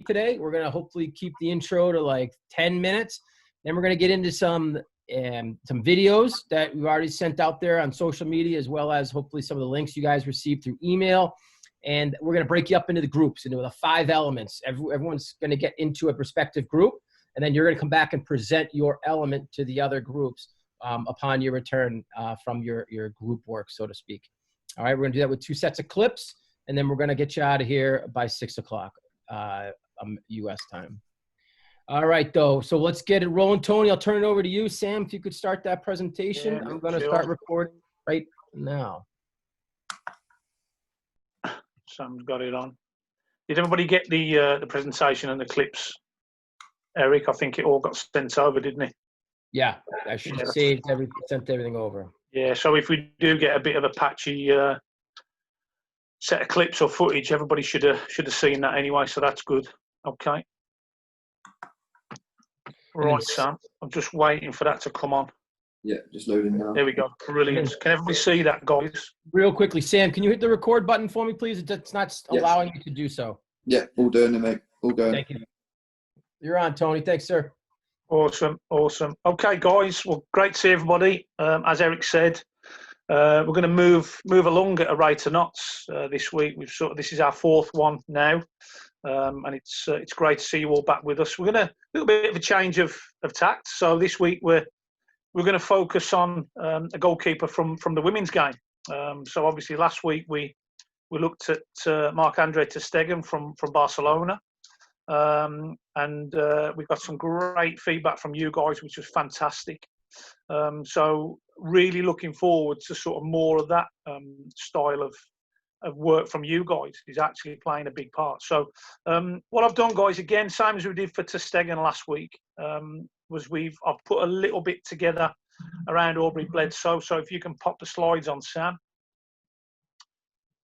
today. We're going to hopefully keep the intro to like 10 minutes. Then we're going to get into some videos that we've already sent out there on social media, as well as hopefully some of the links you guys received through email. And we're going to break you up into the groups, into the 5 elements. Everyone's going to get into a respective group, and then you're going to come back and present your element to the other groups upon your return from your group work, so to speak. All right, we're going to do that with 2 sets of clips, and then we're going to get you out of here by 6 o'clock U.S. time. All right, though. So let's get it rolling. Tony, I'll turn it over to you. Sam, if you could start that presentation. Yeah, I'm going to start recording right now. Sam's got it on. Did everybody get the presentation and the clips, Eric? I think it all got sent over, didn't it? Yeah, I should have sent everything over. Yeah, so if we do get a bit of a patchy set of clips or footage, everybody should have seen that anyway, so that's good. Okay. Right, Sam. I'm just waiting for that to come on. Yeah, just loading now. There we go. Brilliant. Can everybody see that, guys? Real quickly, Sam, can you hit the record button for me, please? It's not allowing me to do so. Yeah, all doing, mate. All going. Thank you. You're on, Tony. Thanks, sir. Awesome. Okay, guys. Well, great to see everybody. As Eric said, we're going to move along at a rate of knots this week. This is our 4th one now, and it's great to see you all back with us. We're going to a little bit of a change of tact. So this week we're going to focus on a goalkeeper from the women's game. So obviously last week we looked at Marc-Andre ter Stegen from Barcelona. And we got some great feedback from you guys, which was fantastic. So really looking forward to sort of more of that style of work from you guys. Is actually playing a big part. So what I've done, guys, again, same as we did for ter Stegen last week, was I've put a little bit together around Aubrey Bledsoe. So if you can pop the slides on, Sam.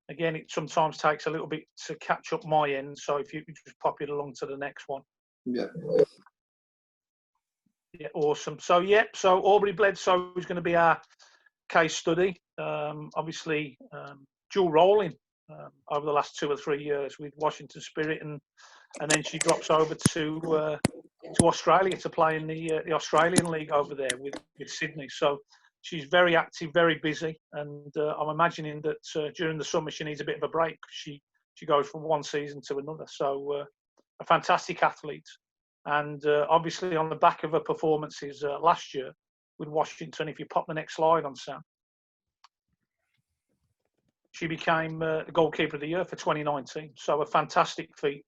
Again, it sometimes takes a little bit to catch up my end, so if you could just pop it along to the next one. Yeah. Yeah, awesome. So Aubrey Bledsoe is going to be our case study. Obviously, dual rolling over the last 2 or 3 years with Washington Spirit, and then she drops over to Australia to play in the Australian League over there with Sydney. So she's very active, very busy, and I'm imagining that during the summer she needs a bit of a break. She goes from one season to another. So a fantastic athlete, and obviously on the back of her performances last year with Washington. If you pop the next slide on, Sam, she became the goalkeeper of the year for 2019. So a fantastic feat.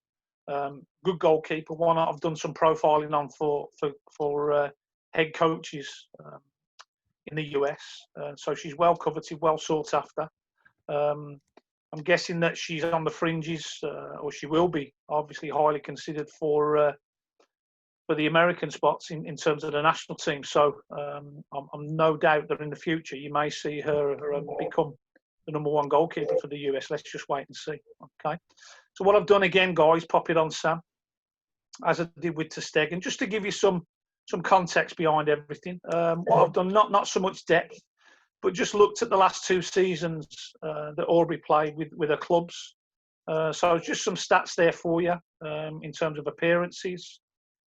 Good goalkeeper. One I've done some profiling on for head coaches in the US. So she's well coveted, well sought after. I'm guessing that she's on the fringes, or she will be, obviously highly considered for the American spots in terms of the national team. So I'm no doubt that in the future you may see her become the #1 goalkeeper for the US. Let's just wait and see. Okay. So what I've done again, guys, pop it on, Sam, as I did with ter Stegen, just to give you some context behind everything. What I've done, not so much depth, but just looked at the last 2 seasons that Aubrey played with her clubs. So just some stats there for you in terms of appearances,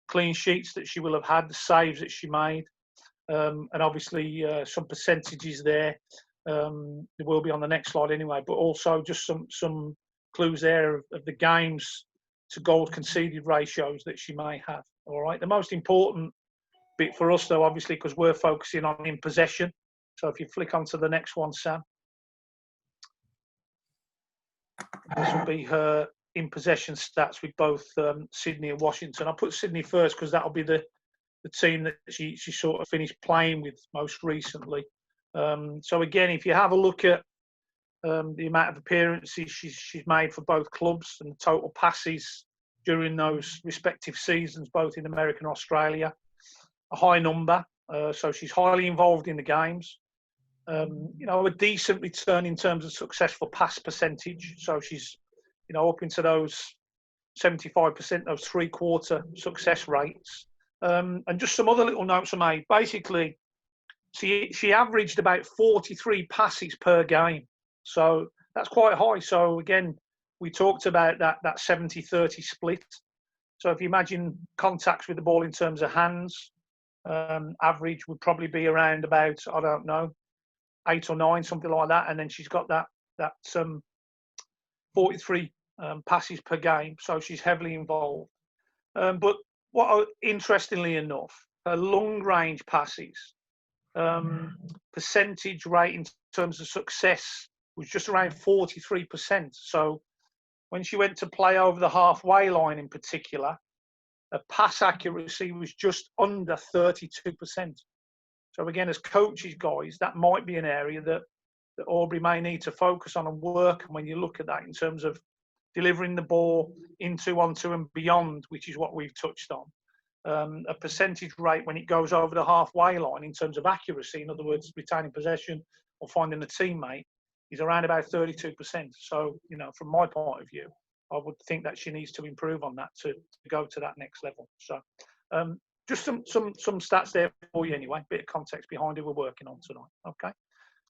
clean sheets that she will have had, the saves that she made, and obviously some percentages there. They will be on the next slide anyway, but also just some clues there of the games to goal conceded ratios that she may have. All right. The most important bit for us, though, obviously, because we're focusing on in possession. So if you flick onto the next one, Sam, this will be her in possession stats with both Sydney and Washington. I'll put Sydney first because that'll be the team that she sort of finished playing with most recently. So again, if you have a look at the amount of appearances she's made for both clubs and the total passes during those respective seasons, both in America and Australia, a high number. So she's highly involved in the games. A decent return in terms of successful pass percentage. So she's, up into those 75%, those 3/4 success rates. And just some other little notes I made. Basically, she averaged about 43 passes per game. So that's quite high. So again, we talked about that 70-30 split. So if you imagine contacts with the ball in terms of hands, average would probably be around about, I don't know, 8 or 9, something like that. And then she's got that 43 passes per game, so she's heavily involved. But interestingly enough, her long range passes percentage rate in terms of success was just around 43%. So when she went to play over the halfway line in particular, her pass accuracy was just under 32%. So again, as coaches, guys, that might be an area that Aubrey may need to focus on and work on when you look at that in terms of delivering the ball into, onto and beyond, which is what we've touched on. A percentage rate when it goes over the halfway line in terms of accuracy, in other words, retaining possession or finding a teammate, is around about 32%. So, you know, from my point of view, I would think that she needs to improve on that to go to that next level. So just some stats there for you anyway, bit of context behind it we're working on tonight. Okay,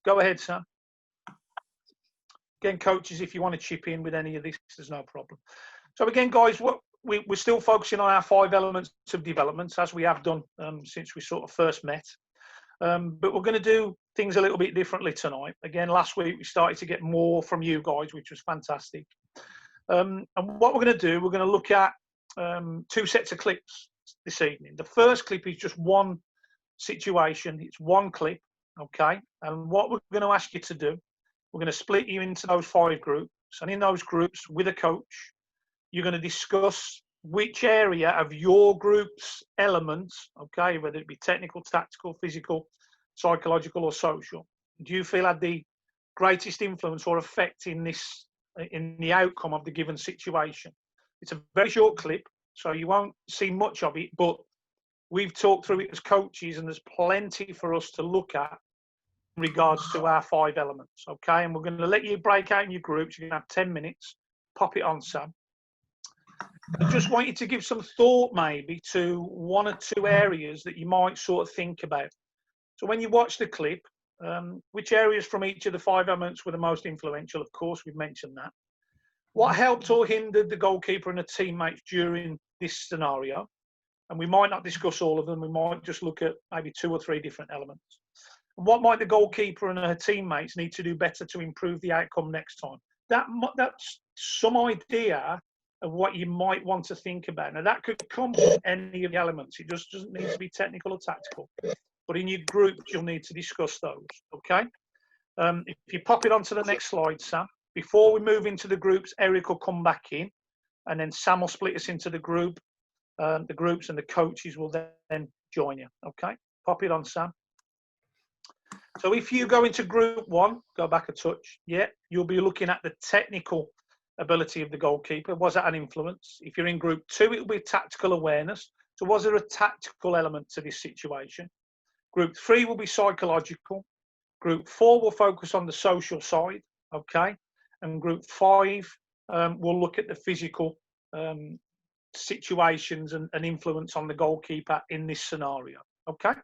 go ahead, Sam. Again, coaches, if you want to chip in with any of this, there's no problem. So again, guys, we're still focusing on our 5 elements of development, as we have done since we sort of first met. But we're going to do things a little bit differently tonight. Again, last week we started to get more from you guys, which was fantastic. And what we're going to do, we're going to look at 2 sets of clips this evening. The first clip is just one situation. It's one clip, okay? And what we're going to ask you to do, we're going to split you into those 5 groups. And in those groups, with a coach, you're going to discuss which area of your group's elements, okay, whether it be technical, tactical, physical, psychological, or social, do you feel had the greatest influence or effect in the outcome of the given situation. It's a very short clip, so you won't see much of it, but we've talked through it as coaches, and there's plenty for us to look at in regards to our 5 elements, okay? And we're going to let you break out in your groups. You're going to have 10 minutes. Pop it on, Sam. I just want you to give some thought maybe to 1 or 2 areas that you might sort of think about. So when you watch the clip, which areas from each of the 5 elements were the most influential? Of course, we've mentioned that. What helped or hindered the goalkeeper and the teammates during this scenario? And we might not discuss all of them. We might just look at maybe 2 or 3 different elements. And what might the goalkeeper and her teammates need to do better to improve the outcome next time? That's some idea of what you might want to think about. Now, that could come from any of the elements. It just doesn't need to be technical or tactical. But in your group, you'll need to discuss those, okay? If you pop it onto the next slide, Sam. Before we move into the groups, Eric will come back in, and then Sam will split us into the groups, and the coaches will then join you, okay? Pop it on, Sam. So if you go into group 1, go back a touch, yeah, you'll be looking at the technical ability of the goalkeeper. Was that an influence? If you're in group 2, it'll be tactical awareness. So was there a tactical element to this situation? Group 3 will be psychological. Group 4 will focus on the social side, okay? And group 5 will look at the physical situations and influence on the goalkeeper in this scenario, okay?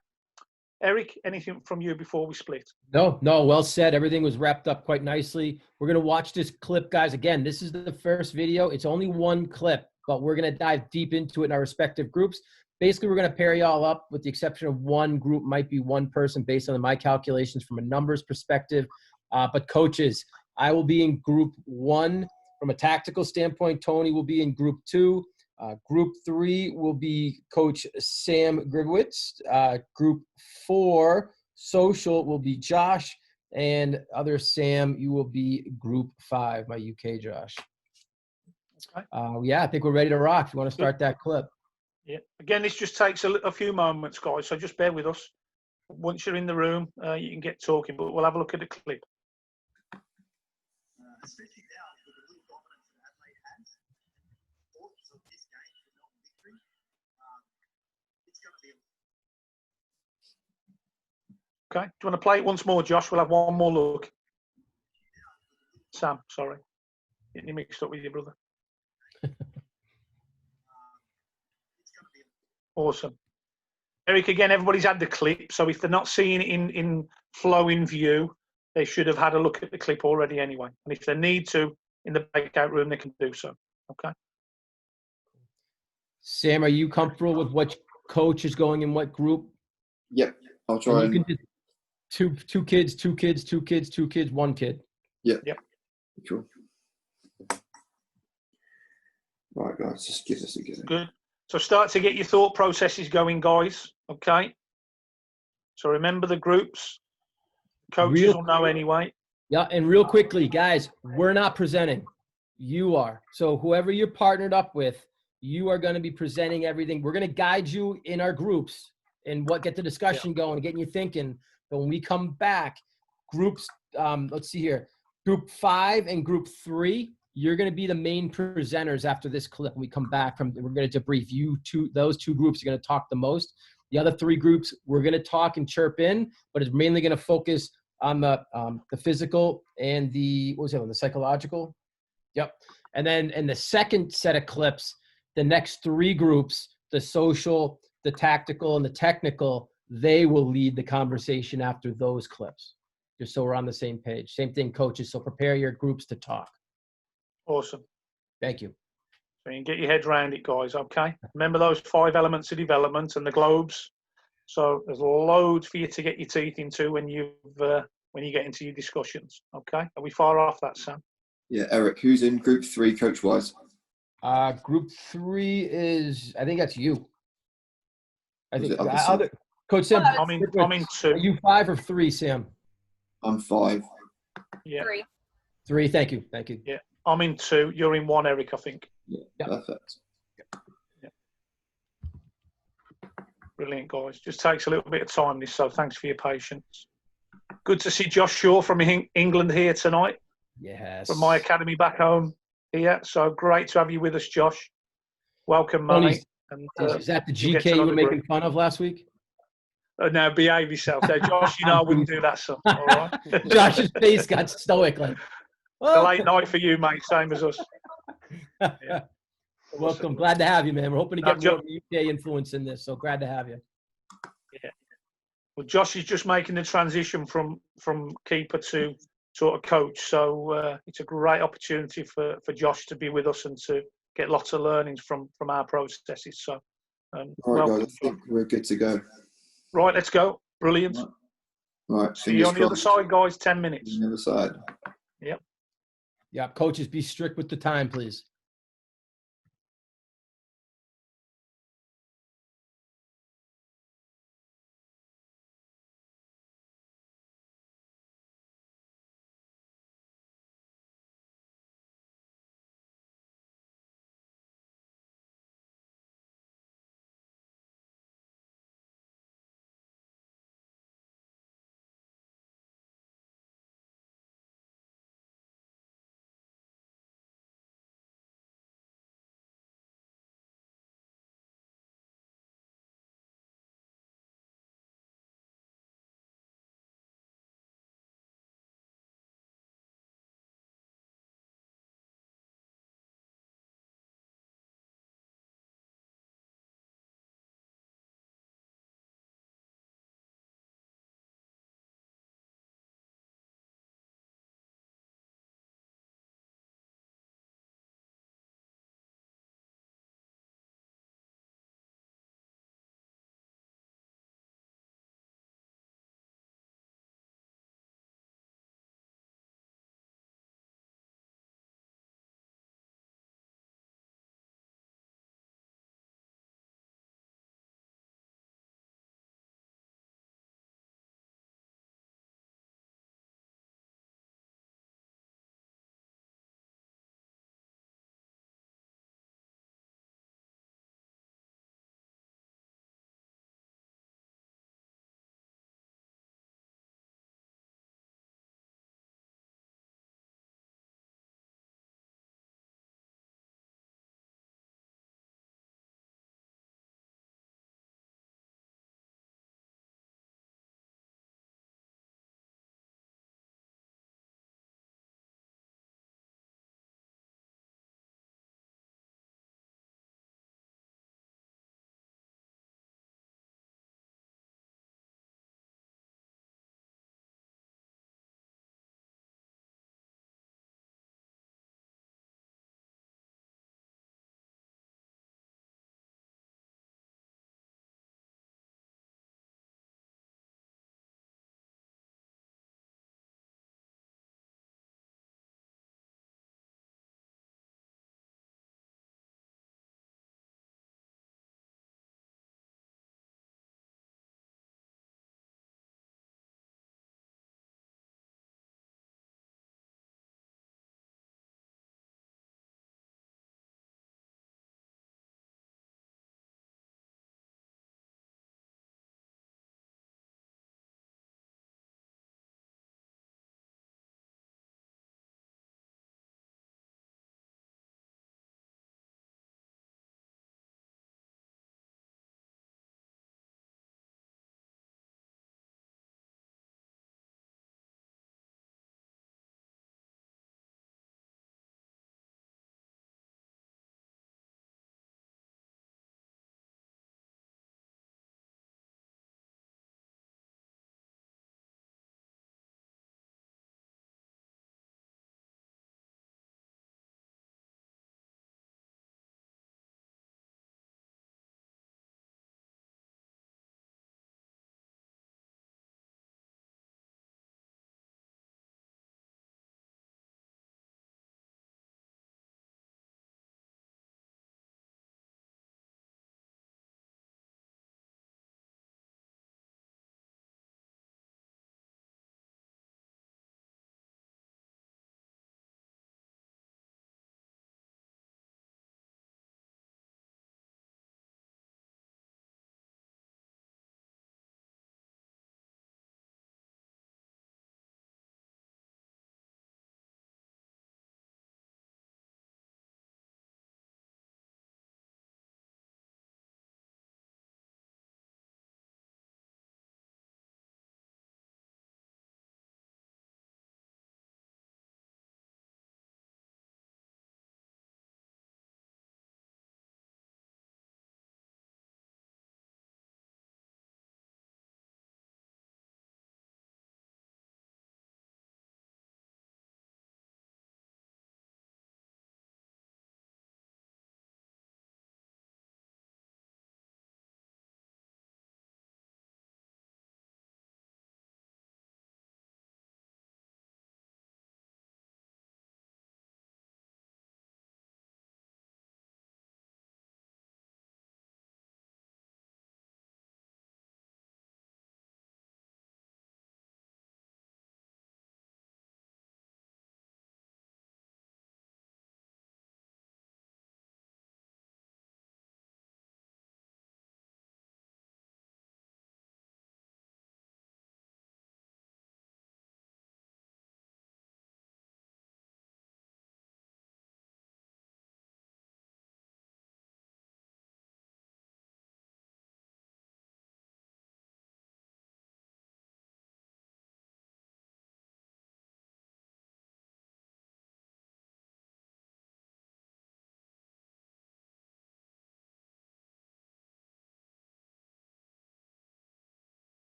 Eric, anything from you before we split? No, well said. Everything was wrapped up quite nicely. We're going to watch this clip, guys. Again, this is the first video. It's only one clip, but we're going to dive deep into it in our respective groups. Basically, we're going to pair you all up with the exception of one group, might be one person based on my calculations from a numbers perspective. But coaches, I will be in group 1 from a tactical standpoint. Tony will be in group 2. Group 3 will be Coach Sam Gribowitz. Group 4, social, will be Josh. And other Sam, you will be group 5, my UK Josh. Okay. Yeah, I think we're ready to rock. If you want to start that clip. Yeah. Again, this just takes a few moments, guys, so just bear with us. Once you're in the room, you can get talking, but we'll have a look at the clip. Especially now with the real dominance that Adelaide has, importance of this game for Melbourne victory, it's going to be. Okay. Do you want to play it once more, Josh? We'll have one more look. Sam, sorry. Getting you mixed up with your brother. Awesome. Eric, again, everybody's had the clip, so if they're not seeing it in flowing view, they should have had a look at the clip already anyway. And if they need to, in the breakout room, they can do so. Okay. Sam, are you comfortable with what coach is going in what group? Yep. I'll And try you and. can just two kids, one kid. Yeah. Yep. Cool. Right, guys, just give us a go. Good. So start to get your thought processes going, guys. Okay. So remember the groups. Coaches will know anyway. Yeah, and real quickly, guys, we're not presenting. You are. So whoever you're partnered up with, you are going to be presenting everything. We're going to guide you in our groups and get the discussion going, getting you thinking. But when we come back, groups, let's see here, group 5 and group 3, you're going to be the main presenters after this clip. When we come back we're going to debrief you two. Those 2 groups are going to talk the most. The other 3 groups, we're going to talk and chirp in, but it's mainly going to focus on the physical and the psychological. Yep. And then in the second set of clips, the next 3 groups, the social, the tactical, and the technical, they will lead the conversation after those clips, just so we're on the same page. Same thing, coaches. So prepare your groups to talk. Awesome. Thank you. So you can get your head around it, guys. Okay. Remember those 5 elements of development and the globes. So there's loads for you to get your teeth into when you get into your discussions. Okay. Are we far off that, Sam? Yeah, Eric, who's in group 3 coach-wise? Group 3 is, I think that's you. I Was think it other Coach Sam. I'm in 2. Are you 5 or 3, Sam? I'm 5. Yeah. 3. Thank you. Yeah. I'm in 2. You're in 1, Eric, I think. Yeah, Yep. perfect. Brilliant, guys. Just takes a little bit of time, this, so thanks for your patience. Good to see Josh Shaw from England here tonight, Yes. from my academy back home here. So great to have you with us, Josh. Welcome, mate. And, Is that the you'll get GK to you know were the making group. fun of last week? Now, behave yourself there. Josh, you know I wouldn't do that, son. All right? Josh's face got stoic, like. It's a late night for you, mate, same as us. Yeah. Welcome. Glad to have you, man. We're hoping to Now, get more of a UK influence in this, so glad to have you. Yeah. Well, Josh is just making the transition from keeper to sort of coach. So it's a great opportunity for Josh to be with us and to get lots of learnings from our processes. So, All right, welcome, guys, I think we're good to go. Right, let's go. Brilliant. All right, See you on the other crossed. side, guys. 10 minutes. On the other side. Yep. Yeah, coaches, be strict with the time, please.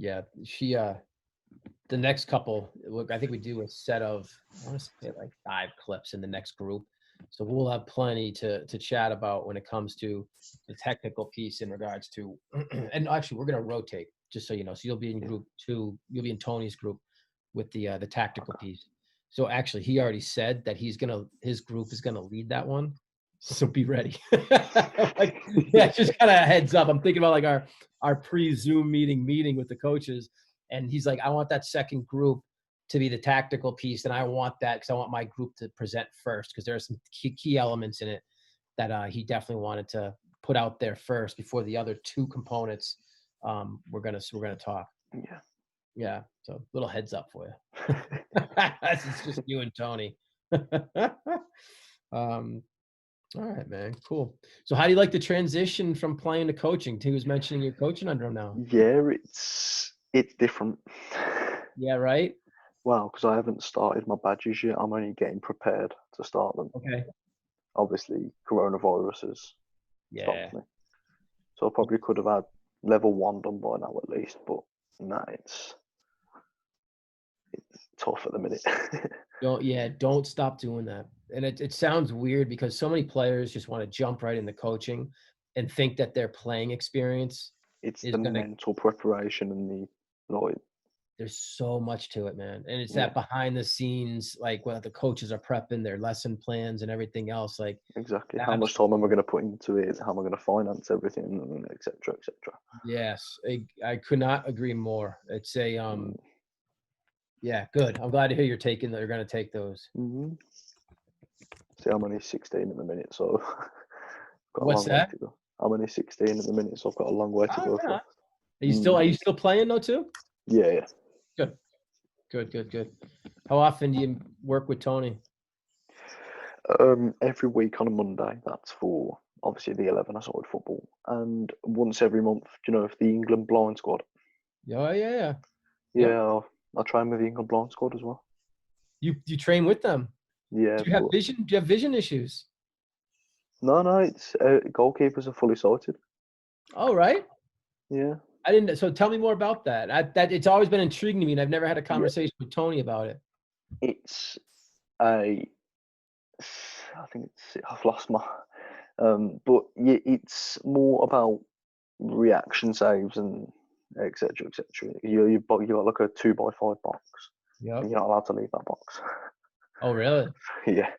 Yeah, she the next couple, look, I think we do a set of, I want to say like 5 clips in the next group. So we'll have plenty to chat about when it comes to the technical piece in regards to, and actually we're going to rotate, just so you know. So you'll be in group 2, you'll be in Tony's group with the tactical piece. So actually he already said that his group is going to lead that one. So be ready. Like, yeah, just kind of heads up. I'm thinking about like our pre-Zoom meeting with the coaches. And he's like, I want that second group to be the tactical piece. And I want that because I want my group to present first, because there are some key elements in it that he definitely wanted to put out there first before the other 2 components we're gonna talk. Yeah. Yeah. So little heads up for you. It's just you and Tony. All right, man. Cool. So how do you like the transition from playing to coaching? He was mentioning you're coaching under him now. Yeah, it's different. Yeah, right? Well, because I haven't started my badges yet. I'm only getting prepared to start them. Okay. Obviously, coronavirus has Yeah. stopped me. So I probably could have had level 1 done by now at least, but no, it's tough at the minute. Don't stop doing that. And it sounds weird because so many players just want to jump right into coaching and think that their playing experience It's is the gonna, mental preparation and the there's so much to it, man. And it's Yeah. that behind the scenes, like what the coaches are prepping, their lesson plans and everything else. Like, exactly how much time am I going to put into it? How am I going to finance everything, etc., etc. yes, I could not agree more. It's a yeah, good. I'm glad to hear you're going to take those. Mm-hmm. See, I'm only 16 at the minute, so got What's a long that? way to go. I'm only 16 at the minute, so I've got a long way to Oh, go. right For. on. Are you still playing though too? Yeah. Good. How often do you work with Tony? Every week on a Monday. That's for obviously the 11-a-side football, and once every month. Do you know, if the England blind squad? Oh yeah. Yeah, I train with the England blind squad as well. You train with them? Yeah. Do you have vision? Do you have vision issues? No, it's goalkeepers are fully sighted. Oh, right. Yeah. I didn't. So tell me more about that. That it's always been intriguing to me, and I've never had a conversation with Tony about it. It's I think I've lost my. But yeah, it's more about reaction saves and etc. You've got like a 2x5 box. Yeah. And you're not allowed to leave that box. Oh, really? Yeah.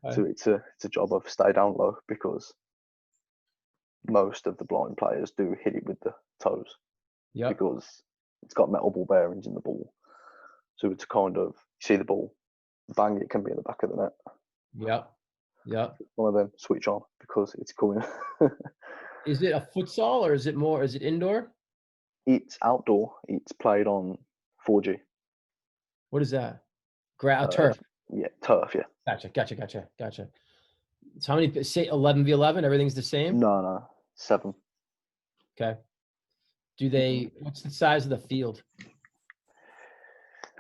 Okay. So it's a job of stay down low, because most of the blind players do hit it with the toes. Yeah. Because it's got metal ball bearings in the ball. So it's kind of, you see the ball, bang, it can be in the back of the net. Yeah. One of them, switch on because it's coming. Is it a futsal or is it indoor? It's outdoor. It's played on 4G. What is that? Turf. Yeah, turf, yeah. Gotcha. So how many, say 11v11, everything's the same? No, 7. Okay. What's the size of the field?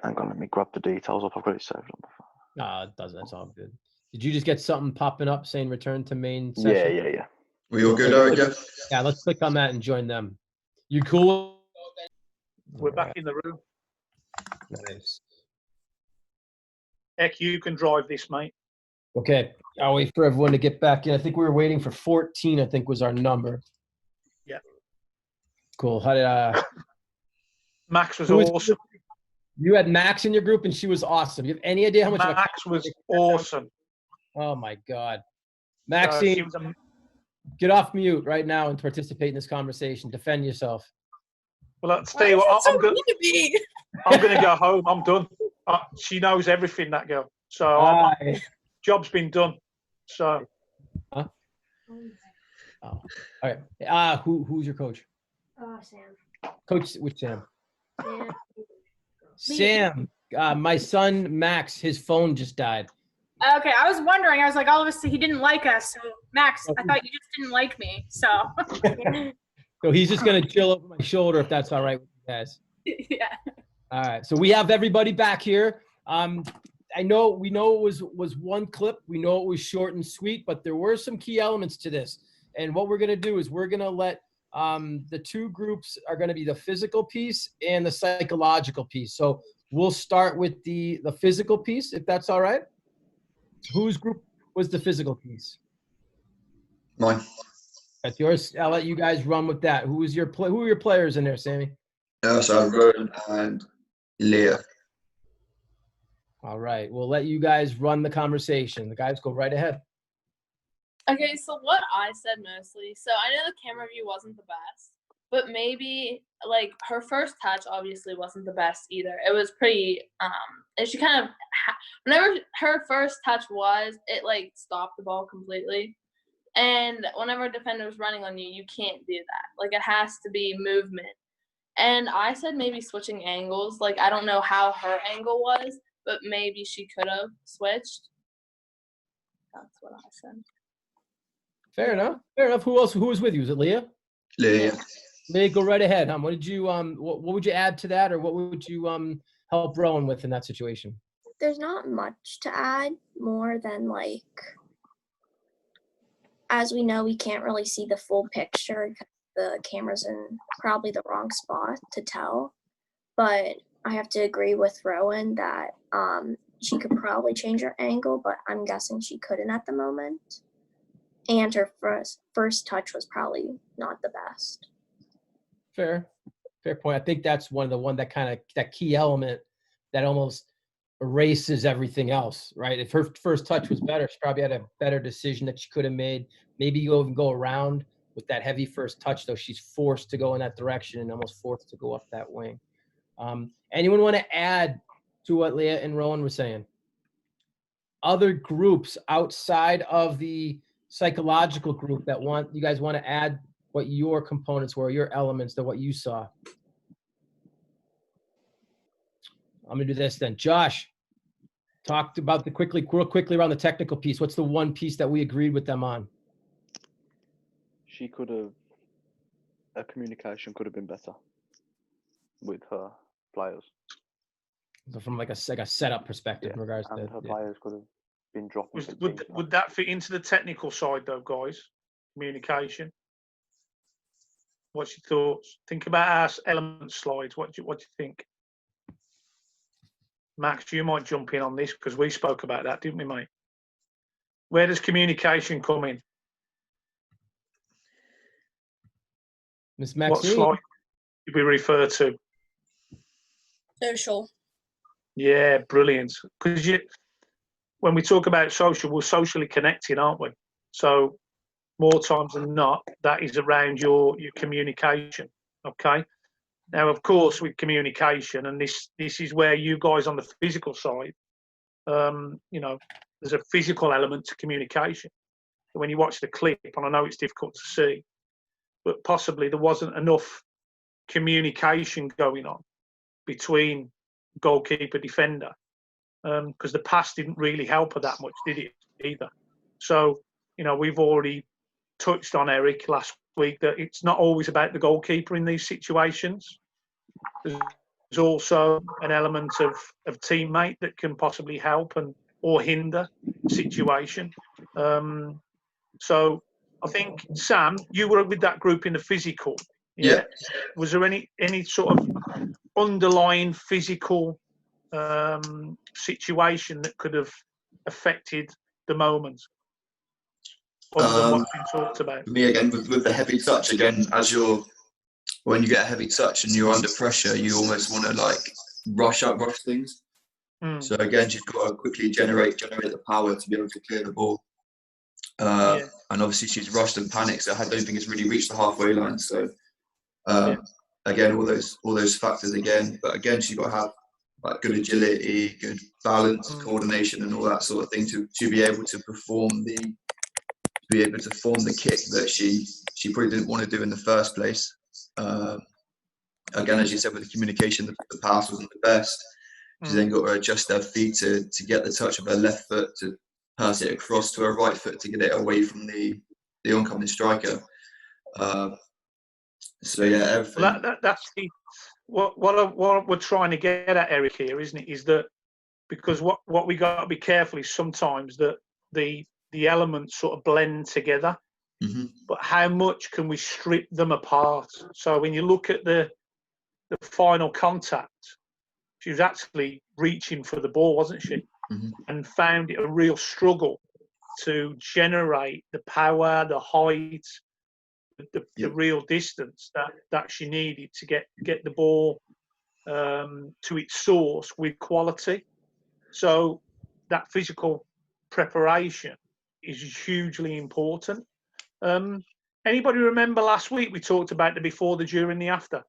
Hang on, let me grab the details up. I've got it saved on my phone. No, it doesn't. That's all good. Did you just get something popping up saying return to main session? Yeah. We all good, Eric? Yeah. Yeah, let's click on that and join them. You cool? We're back in the room. Nice. Heck, you can drive this, mate. Okay, I'll wait for everyone to get back in. I think we were waiting for 14, I think was our number. Yeah. Cool. How did Max was awesome. You had Max in your group and she was awesome. You have any idea how much Max was awesome. Oh my God. Maxine, She was get off mute right now and participate in this conversation. Defend yourself. well, let's tell you what, I'm going to go home. I'm done. She knows everything, that girl. So job's been done. So. Huh? Oh, all right. Who's your coach? Sam. Coach, which Sam? Sam. Sam. My son Max, his phone just died. Okay, I was wondering. I was like, all of a sudden, he didn't like us. So, Max, I thought you just didn't like me. So. So he's just gonna chill over my shoulder if that's all right with you guys. Yeah. All right. So we have everybody back here. We know it was one clip. We know it was short and sweet, but there were some key elements to this. And what we're gonna do is we're gonna let the two groups are going to be the physical piece and the psychological piece. So we'll start with the physical piece, if that's all right. Whose group was the physical piece? Mine. That's yours. I'll let you guys run with that. Who are your players in there, Sammy? So Rowan and Leah. All right. We'll let you guys run the conversation. The guys go right ahead. Okay, so what I said mostly, so I know the camera view wasn't the best, but maybe like her first touch obviously wasn't the best either. It was pretty, and she kind of, whenever her first touch was, it like stopped the ball completely. And whenever a defender was running on you, you can't do that. Like it has to be movement. And I said maybe switching angles. Like I don't know how her angle was, but maybe she could have switched. That's what I said. Fair enough. Fair enough. Who else? Who was with you? Was it Leah? Leah. Leah, go right ahead. What did you what would you add to that, or what would you help Rowan with in that situation? There's not much to add more than like, as we know, we can't really see the full picture because the camera's in probably the wrong spot to tell. But I have to agree with Rowan that she could probably change her angle, but I'm guessing she couldn't at the moment. And her first touch was probably not the best. Fair point. I think that's that kind of that key element that almost erases everything else, right? If her first touch was better, she probably had a better decision that she could have made. Maybe you even go around with that heavy first touch, though. She's forced to go in that direction and almost forced to go up that wing. Anyone want to add to what Leah and Rowan were saying? Other groups outside of the psychological group that you guys want to add what your components were, your elements, that what you saw? I'm gonna do this then. Josh, talked about real quickly around the technical piece. What's the one piece that we agreed with them on? She could have, her communication could have been better with her players. So from like a setup perspective in regards and to her players could have been dropping. Would that fit into the technical side though, guys? Communication. What's your thoughts? Think about our element slides. What do you think? Max, you might jump in on this because we spoke about that, didn't we, mate? Where does communication come in? Miss Maxine? What slide did we refer to? Social. Yeah, brilliant. Because when we talk about social, we're socially connecting, aren't we? So more times than not, that is around your communication. Okay. Now, of course, with communication, and this is where you guys on the physical side, there's a physical element to communication. When you watch the clip, and I know it's difficult to see, but possibly there wasn't enough communication going on between goalkeeper defender, because the pass didn't really help her that much, did it either? So, we've already touched on, Eric, last week, that it's not always about the goalkeeper in these situations. There's also an element of teammate that can possibly help or hinder the situation. So I think, Sam, you were with that group in the physical. Yeah. Was there any sort of underlying physical situation that could have affected the moment? Other than what's been talked about. For me, again, with the heavy touch, again, when you get a heavy touch and you're under pressure, you almost want to rush things. So again, she's got to quickly generate the power to be able to clear the ball. And obviously she's rushed and panicked, so I don't think it's really reached the halfway line. So again, all those factors again. But again, she's got to have good agility, good balance, coordination, and all that sort of thing to be able to form the kick that she probably didn't want to do in the first place. Again, as you said, with the communication, the pass wasn't the best. She then got to adjust her feet to get the touch of her left foot to pass it across to her right foot to get it away from the oncoming striker. So yeah, everything. Well, that's what we're trying to get at, Eric, here, isn't it? Is that because what we got to be careful is sometimes that the elements sort of blend together. but how much can we strip them apart? So when you look at the final contact, she was actually reaching for the ball, wasn't she? And found it a real struggle to generate the power, the height, the real distance that she needed to get the ball to its source with quality. So that physical preparation is hugely important. Anybody remember last week we talked about the before, the during, the after?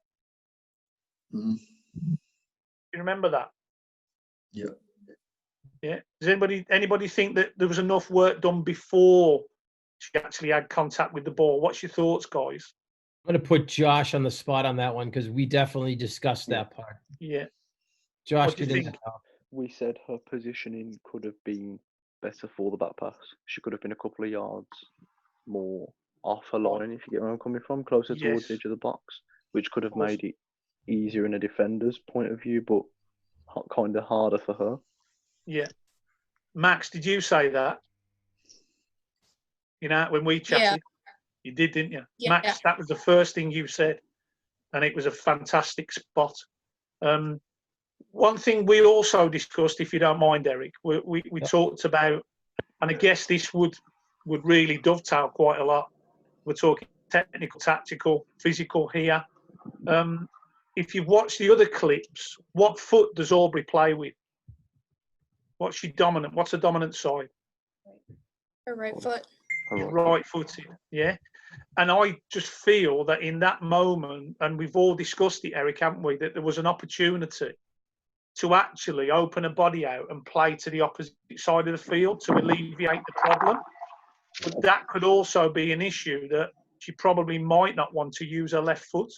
You remember that? Yeah. Yeah. Does anybody think that there was enough work done before she actually had contact with the ball? What's your thoughts, guys? I'm going to put Josh on the spot on that one because we definitely discussed that part. Yeah. Josh, What do you think? We said her positioning could have been better for the back pass. She could have been a couple of yards more off her line, if you get where I'm coming from, closer towards the edge of the box, which could have made it easier in a defender's point of view, but kind of harder for her. Yeah. Max, did you say that? You know, when we chatted, you did, didn't you? Yeah. Max, that was the first thing you said, and it was a fantastic spot. One thing we also discussed, if you don't mind, Eric, we talked about, and I guess this would really dovetail quite a lot. We're talking technical, tactical, physical here. If you've watched the other clips, what foot does Aubrey play with? What's she dominant? What's her dominant side? Her right foot. Right footed, yeah. And I just feel that in that moment, and we've all discussed it, Eric, haven't we, that there was an opportunity to actually open a body out and play to the opposite side of the field to alleviate the problem. But that could also be an issue that she probably might not want to use her left foot.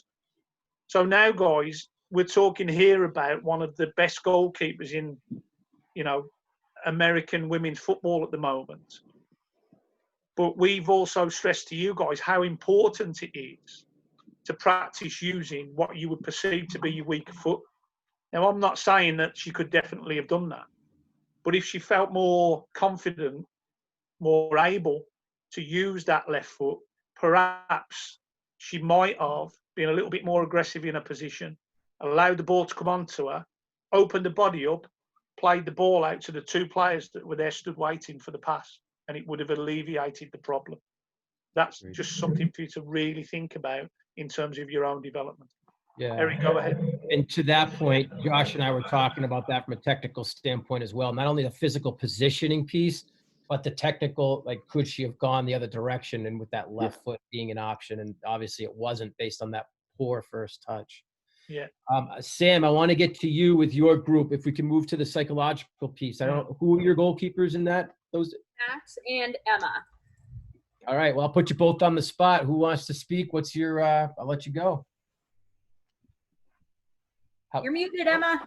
So now, guys, we're talking here about one of the best goalkeepers in, you know, American women's football at the moment. But we've also stressed to you guys how important it is to practice using what you would perceive to be your weaker foot. Now, I'm not saying that she could definitely have done that, but if she felt more confident, more able to use that left foot, perhaps she might have been a little bit more aggressive in her position, allowed the ball to come onto her, opened the body up, played the ball out to the two players that were there stood waiting for the pass, and it would have alleviated the problem. That's just something for you to really think about in terms of your own development. Yeah. Eric, go ahead. And to that point, Josh and I were talking about that from a technical standpoint as well. Not only the physical positioning piece, but the technical, like, could she have gone the other direction and with that left foot being an option? And obviously it wasn't based on that poor first touch. Yeah. Sam, I want to get to you with your group. If we can move to the psychological piece. I don't know, who are your goalkeepers in that? Those Max and Emma. All right. Well, I'll put you both on the spot. Who wants to speak? What's your, I'll let you go. You're muted, Emma.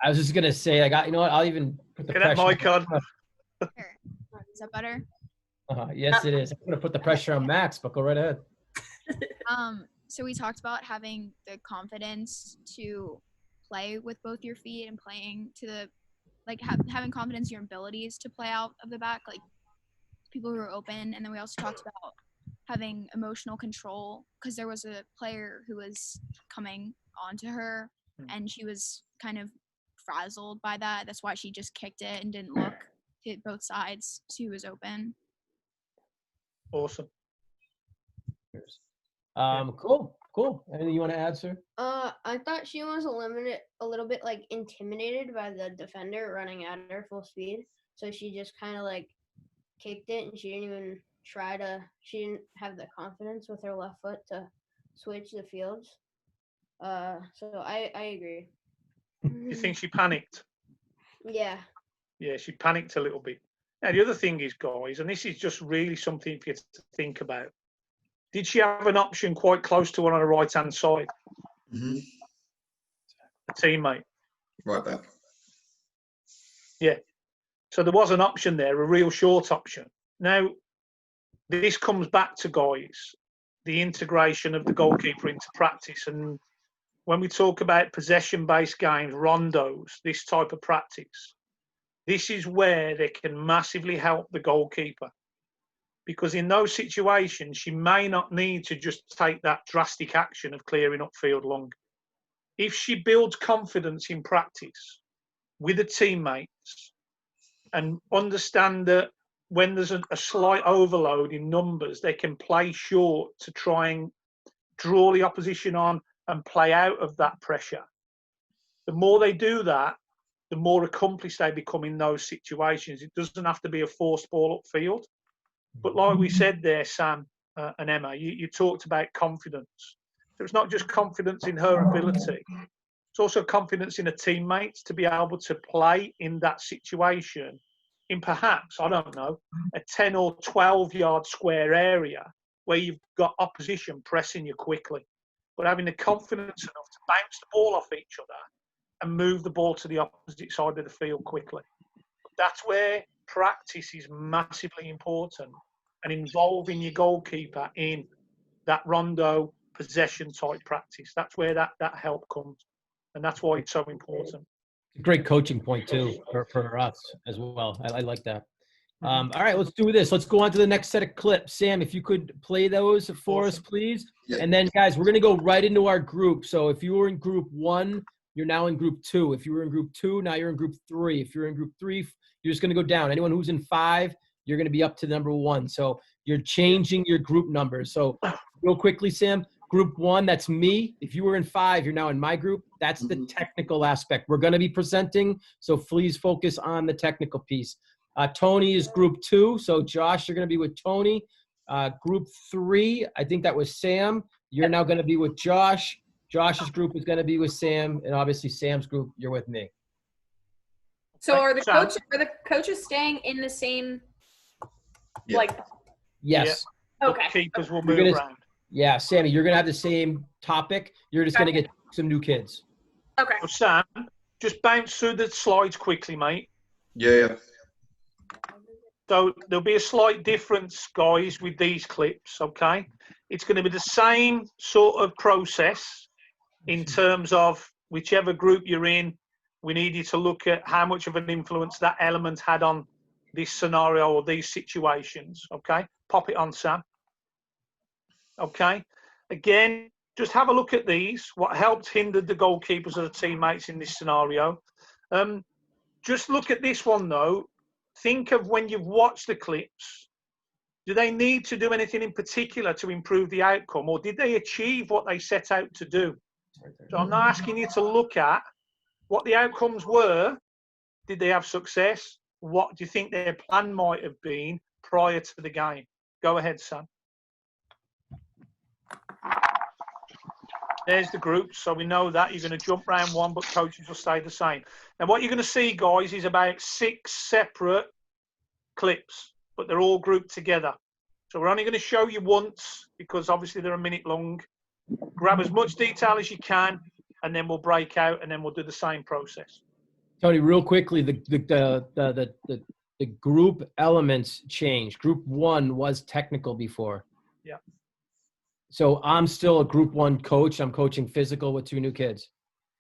I was just going to say, you know what? I'll even put the pressure. Mic on. Is that better? Yes, it is. I'm going to put the pressure on Max, but go right ahead. So we talked about having the confidence to play with both your feet and playing to the, like, having confidence in your abilities to play out of the back, like people who are open. And then we also talked about having emotional control, because there was a player who was coming onto her and she was kind of frazzled by that. That's why she just kicked it and didn't look to both sides to who was open. Awesome. Cool. Anything you want to add, sir? I thought she was a little bit like intimidated by the defender running at her full speed. So she just kind of like kicked it, and she didn't have the confidence with her left foot to switch the fields. So I agree. You think she panicked? Yeah. Yeah, she panicked a little bit. Now, the other thing is, guys, and this is just really something for you to think about. Did she have an option quite close to her on the right-hand side? Mm-hmm. A teammate. Right back. Yeah. So there was an option there, a real short option. Now, this comes back to, guys, the integration of the goalkeeper into practice. And when we talk about possession-based games, rondos, this type of practice, this is where they can massively help the goalkeeper. because in those situations, she may not need to just take that drastic action of clearing upfield long. If she builds confidence in practice with the teammates and understand that when there's a slight overload in numbers, they can play short to try and draw the opposition on and play out of that pressure. The more they do that, the more accomplished they become in those situations. It doesn't have to be a forced ball upfield. But like we said there, Sam and Emma, you talked about confidence. So it's not just confidence in her ability. It's also confidence in her teammates to be able to play in that situation in perhaps, I don't know, a 10 or 12 yard square area where you've got opposition pressing you quickly. But having the confidence enough to bounce the ball off each other and move the ball to the opposite side of the field quickly. That's where practice is massively important, and involving your goalkeeper in that rondo possession type practice. That's where that help comes, and that's why it's so important. Great coaching point too for us as well. I like that. All right, let's do this. Let's go on to the next set of clips. Sam, if you could play those for us, please. Yeah. And then, guys, we're going to go right into our group. So if you were in group 1, you're now in group 2. If you were in group 2, now you're in group 3. If you're in group 3, you're just going to go down. Anyone who's in 5, you're going to be up to number 1. So you're changing your group numbers. So real quickly, Sam, group 1, that's me. If you were in 5, you're now in my group. That's the technical aspect. We're going to be presenting, so please focus on the technical piece. Tony is group 2. So Josh, you're going to be with Tony. Group 3, I think that was Sam. You're now going to be with Josh. Josh's group is going to be with Sam, and obviously Sam's group, you're with me. So are the coaches staying in the same, like? Yes. Yeah. Okay. Keepers will move around. Yeah, Sammy, you're going to have the same topic. You're just going to get some new kids. Okay. So Sam, just bounce through the slides quickly, mate. Yeah. So there'll be a slight difference, guys, with these clips, okay? It's going to be the same sort of process in terms of whichever group you're in. We need you to look at how much of an influence that element had on this scenario or these situations, okay? Pop it on, Sam. Okay? Again, just have a look at these. What helped hindered the goalkeepers or the teammates in this scenario. Just look at this one, though. Think of when you've watched the clips. Do they need to do anything in particular to improve the outcome, or did they achieve what they set out to do? So I'm not asking you to look at what the outcomes were. Did they have success? What do you think their plan might have been prior to the game? Go ahead, Sam. There's the group, so we know that. You're going to jump round one, but coaches will stay the same. Now, what you're going to see, guys, is about 6 separate clips, but they're all grouped together. So we're only going to show you once, because obviously they're a minute long. Grab as much detail as you can, and then we'll break out, and then we'll do the same process. Tony, real quickly, the group elements changed. Group 1 was technical before. Yeah. So I'm still a group 1 coach. I'm coaching physical with 2 new kids.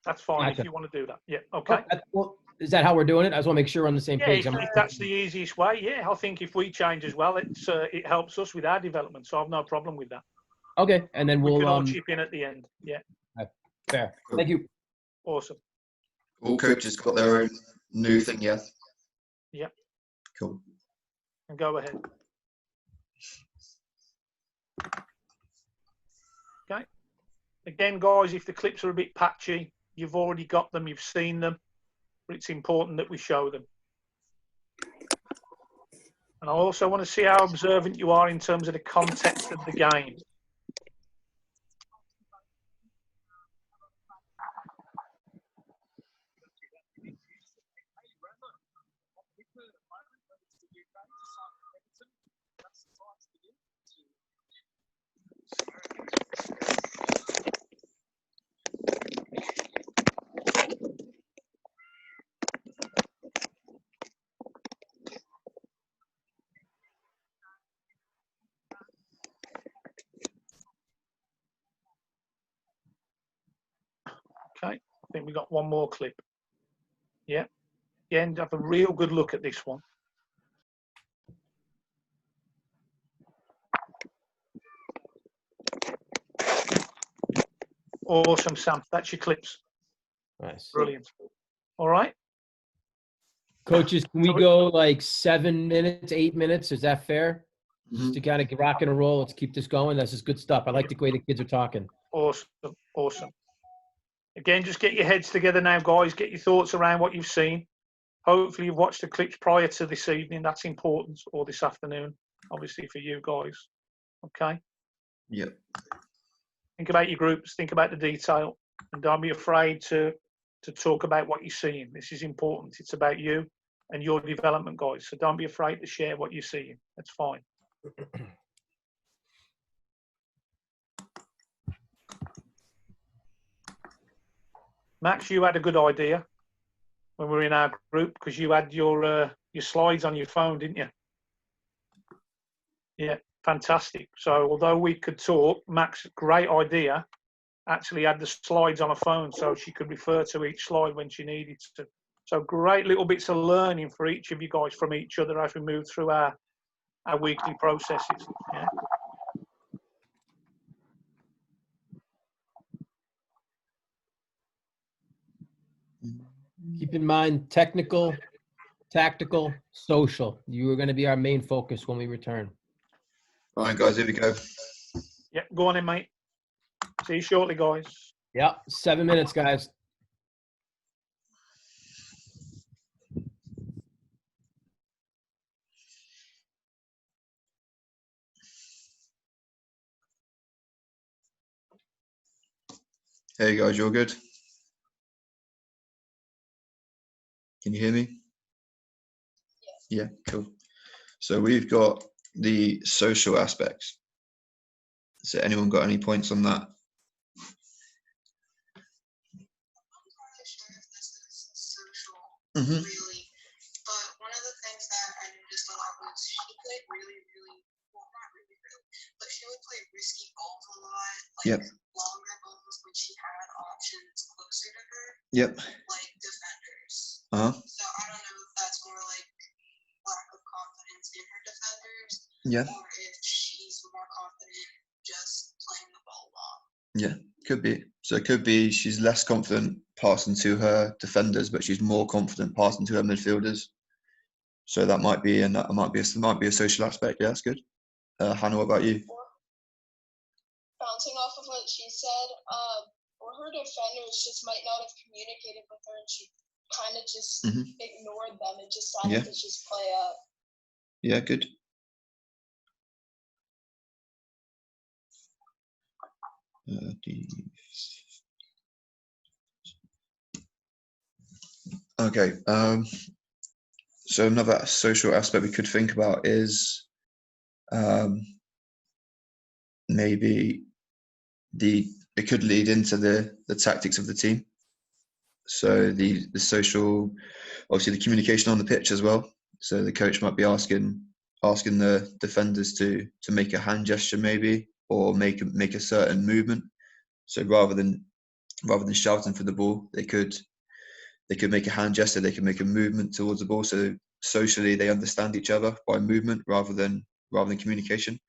That's fine if you want to do that. Yeah. Okay. Well, is that how we're doing it? I just want to make sure we're on the same page. If that's the easiest way, yeah. I think if we change as well, it helps us with our development. So I've no problem with that. Okay, and then we can all chip in at the end. Yeah. Fair. Thank you. Awesome. All coaches got their own new thing, yeah? Yeah. Cool. And go ahead. Okay. Again, guys, if the clips are a bit patchy, you've already got them, you've seen them, but it's important that we show them. And I also want to see how observant you are in terms of the context of the game. Okay, I think we got one more clip. Yeah. Again, have a real good look at this one. Awesome, Sam. That's your clips. Nice. Brilliant. All right. Coaches, can we go like 7 minutes, 8 minutes? Is that fair? Just to kind of rock and roll. Let's keep this going. That's just good stuff. I like the way the kids are talking. Awesome. Awesome. Again, just get your heads together now, guys. Get your thoughts around what you've seen. Hopefully you've watched the clips prior to this evening. That's important. Or this afternoon, obviously, for you guys. Okay? Yep. Think about your groups. Think about the detail. And don't be afraid to talk about what you're seeing. This is important. It's about you and your development, guys. So don't be afraid to share what you're seeing. That's fine. Max, you had a good idea when we were in our group because you had your slides on your phone, didn't you? Yeah, fantastic. So although we could talk, Max, great idea, actually had the slides on her phone so she could refer to each slide when she needed to. So great little bits of learning for each of you guys from each other as we move through our weekly processes. Yeah. Keep in mind, technical, tactical, social. You are going to be our main focus when we return. All right, guys, here we go. Yeah, go on in, mate. See you shortly, guys. Yeah, 7 minutes, guys. Hey, guys, you're good? Can you hear me? Yeah, cool. So we've got the social aspects. So anyone got any points on that? Mm-hmm. Really, but one of the things that I noticed a lot was she played well, not really, but she would play risky balls a lot, like longer balls when she had options closer to her, like defenders. So I don't know if that's more like lack of confidence in her defenders, or if she's more confident just playing the ball long. Yeah, could be. So it could be she's less confident passing to her defenders, but she's more confident passing to her midfielders. So that might be, and that might be a social aspect. Yeah, that's good. Hannah, what about you? Bouncing off of what she said, or her defenders just might not have communicated with her, and she kind of just ignored them and just decided to just play up. Yeah, good. Okay. So another social aspect we could think about is maybe it could lead into the tactics of the team. So the social, obviously the communication on the pitch as well. So the coach might be asking the defenders to make a hand gesture maybe, or make a certain movement. So rather than shouting for the ball, they could make a hand gesture, they could make a movement towards the ball. So socially they understand each other by movement rather than communication.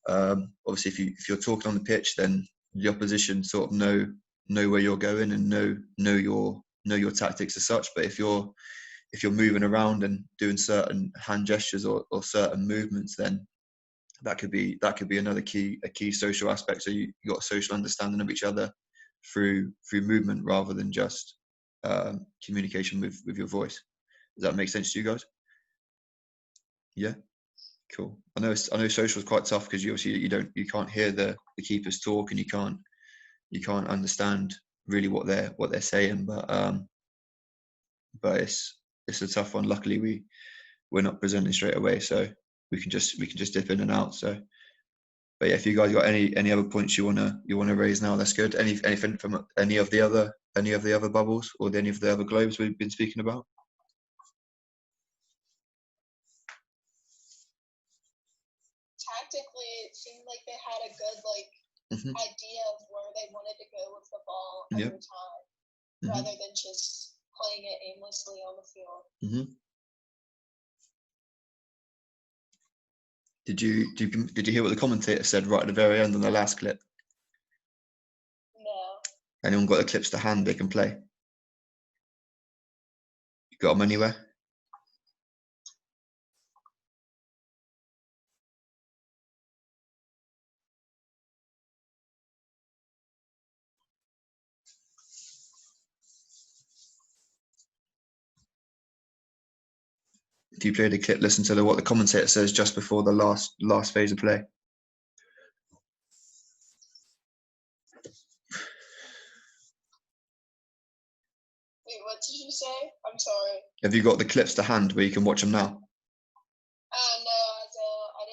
Obviously if you're talking on the pitch, then the opposition sort of know where you're going and know your tactics as such. But if you're moving around and doing certain hand gestures or certain movements, then that could be another key social aspect. So you got a social understanding of each other through movement rather than just communication with your voice. Does that make sense to you guys? Yeah, cool. I know social is quite tough because you can't hear the keepers talk, and you can't understand really what they're saying, but it's a tough one. Luckily we're not presenting straight away, so we can just dip in and out. So, but yeah, if you guys got any other points you wanna raise now, that's good. Anything from any of the other bubbles or any of the other globes we've been speaking about? Tactically, it seemed like they had a good idea of where they wanted to go with the ball every time, rather than just playing it aimlessly on the field. Did you hear what the commentator said right at the very end on the last clip? No. Anyone got the clips to hand? They can play. You got them anywhere? If you play the clip, listen to what the commentator says just before the last phase of play. Wait, what did you say? I'm sorry. Have you got the clips to hand where you can watch them now? No, I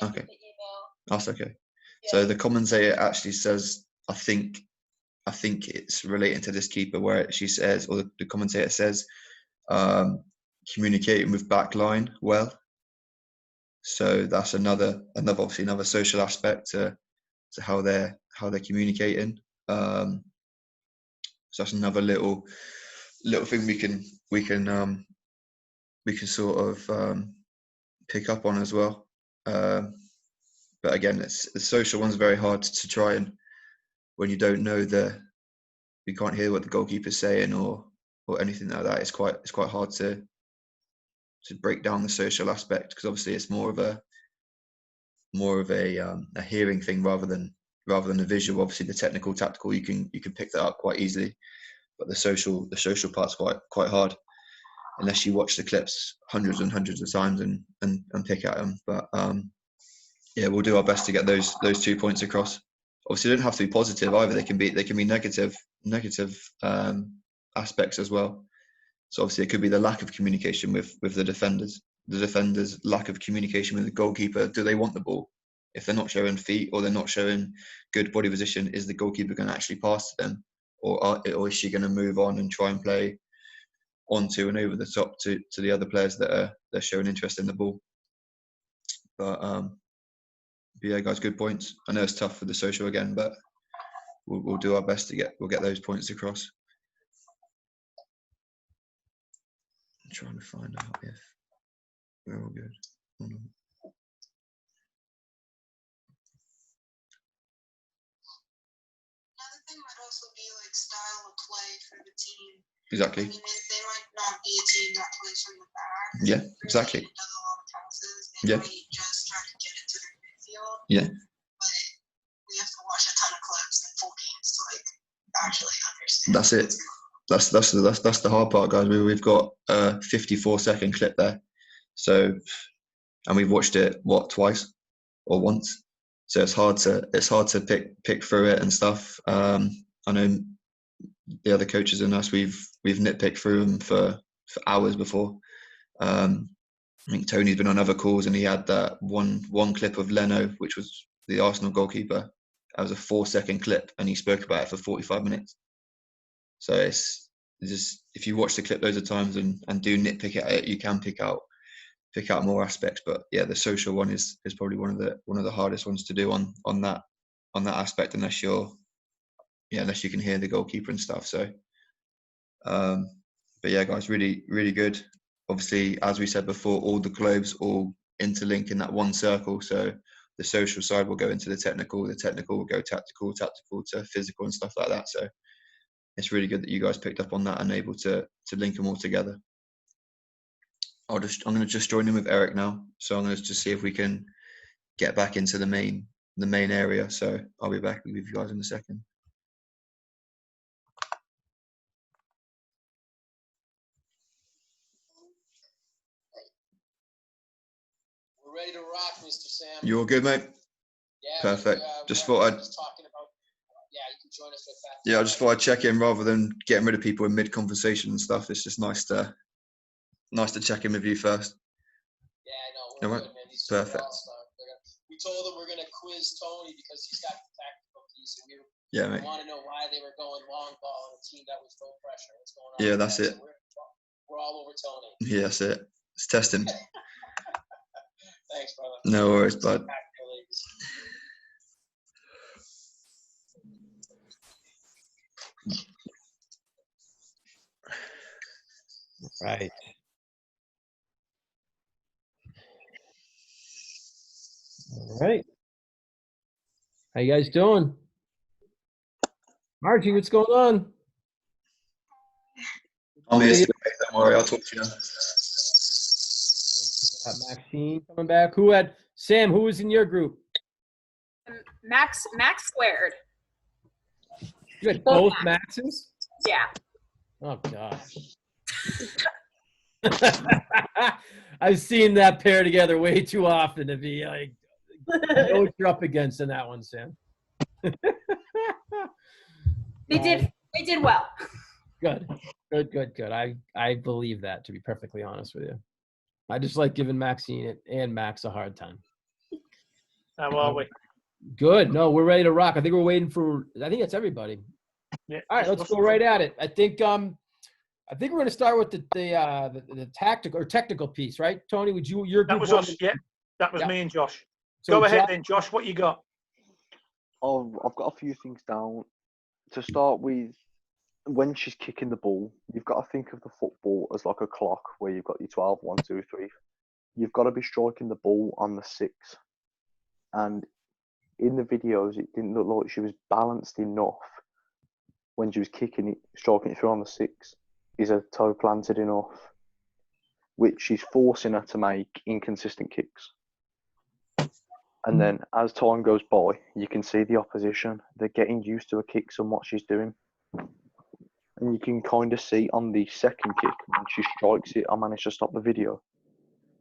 didn't get the email. That's okay. Yeah. So the commentator actually says, I think it's relating to this keeper, where she says, or the commentator says, communicating with backline well. So that's another obviously another social aspect to how they're communicating. So that's another little thing we can sort of pick up on as well. But again, the social one's very hard to try, and when you don't know you can't hear what the goalkeeper's saying or anything like that, it's quite hard to break down the social aspect, because obviously it's more of a hearing thing rather than a visual. Obviously the technical, tactical, you can pick that up quite easily, but the social part's quite hard unless you watch the clips hundreds and hundreds of times and pick at them. But yeah, we'll do our best to get those 2 points across. Obviously they don't have to be positive either. They can be negative aspects as well. So obviously it could be the lack of communication with the defenders. The defenders' lack of communication with the goalkeeper. Do they want the ball? If they're not showing feet or they're not showing good body position, is the goalkeeper going to actually pass to them, or is she going to move on and try and play onto and over the top to the other players that are showing interest in the ball? But yeah, guys, good points. I know it's tough for the social again, but we'll do our best to get those points across. I'm trying to find out if we're all good. Another thing might also be like style of play for the team. Exactly. I mean, they might not be a team that plays from the back. Yeah, exactly. Does a lot of passes. They might just try to get into their midfield. Yeah. But we have to watch a ton of clips and full games to like actually understand. That's it. That's the hard part, guys. We've got a 54-second clip there, so, and we've watched it twice or once, so it's hard to pick through it and stuff. I know the other coaches and us, we've nitpicked through them for hours before. I think Tony's been on other calls and he had that one clip of Leno, which was the Arsenal goalkeeper. That was a 4-second clip, and he spoke about it for 45 minutes. So it's just, if you watch the clip loads of times and do nitpick at it, you can pick out more aspects. But yeah, the social one is probably one of the hardest ones to do on that aspect, unless you can hear the goalkeeper and stuff. So but yeah, guys, really, really good. Obviously, as we said before, all the globes all interlink in that one circle. So the social side will go into the technical will go tactical to physical and stuff like that. So it's really good that you guys picked up on that and able to link them all together. I'm going to just join in with Eric now. So I'm going to just see if we can get back into the main area. So I'll be back with you guys in a second. We're ready to rock, Mr. Sam. You all good, mate? Yeah. Perfect. Just thought I'd. You can join us with that. Yeah, I just thought I'd check in rather than getting rid of people in mid-conversation and stuff. It's just nice to check in with you first. Yeah, I know. We're good, man. These two Perfect. We told them we're going to quiz Tony because he's got the tactical piece, and we want to know why they were going long ball on a team that was low pressure. What's going on? Yeah, that's it. So we're all over Tony. Yeah, that's it. It's testing. Thanks, brother. No worries, bud. Right. All right. How you guys doing? Margie, what's going on? I'm here today. Don't worry, I'll talk to you. Maxine coming back. Sam, who was in your group? Max squared. You had both Maxes? Yeah. Oh, gosh. I've seen that pair together way too often to be like, you know what you're up against in that one, Sam. They did well. Good. I believe that, to be perfectly honest with you. I just like giving Maxine and Max a hard time. How are we? Good. No, we're ready to rock. I think we're waiting for. I think that's everybody. Yeah. All right, let's go right at it. I think we're going to start with the tactical or technical piece, right? Tony, would you? Your group that was us. Yeah, that was me and Josh. So go ahead then, Josh. What you got? I've got a few things down. To start with, when she's kicking the ball, you've got to think of the football as like a clock where you've got your 12, 1, 2, 3. You've got to be striking the ball on the 6. And in the videos, it didn't look like she was balanced enough when she was kicking it, striking it through on the 6. Is her toe planted enough? Which is forcing her to make inconsistent kicks. And then as time goes by, you can see the opposition. They're getting used to her kicks and what she's doing. And you can kind of see on the second kick, when she strikes it, I managed to stop the video.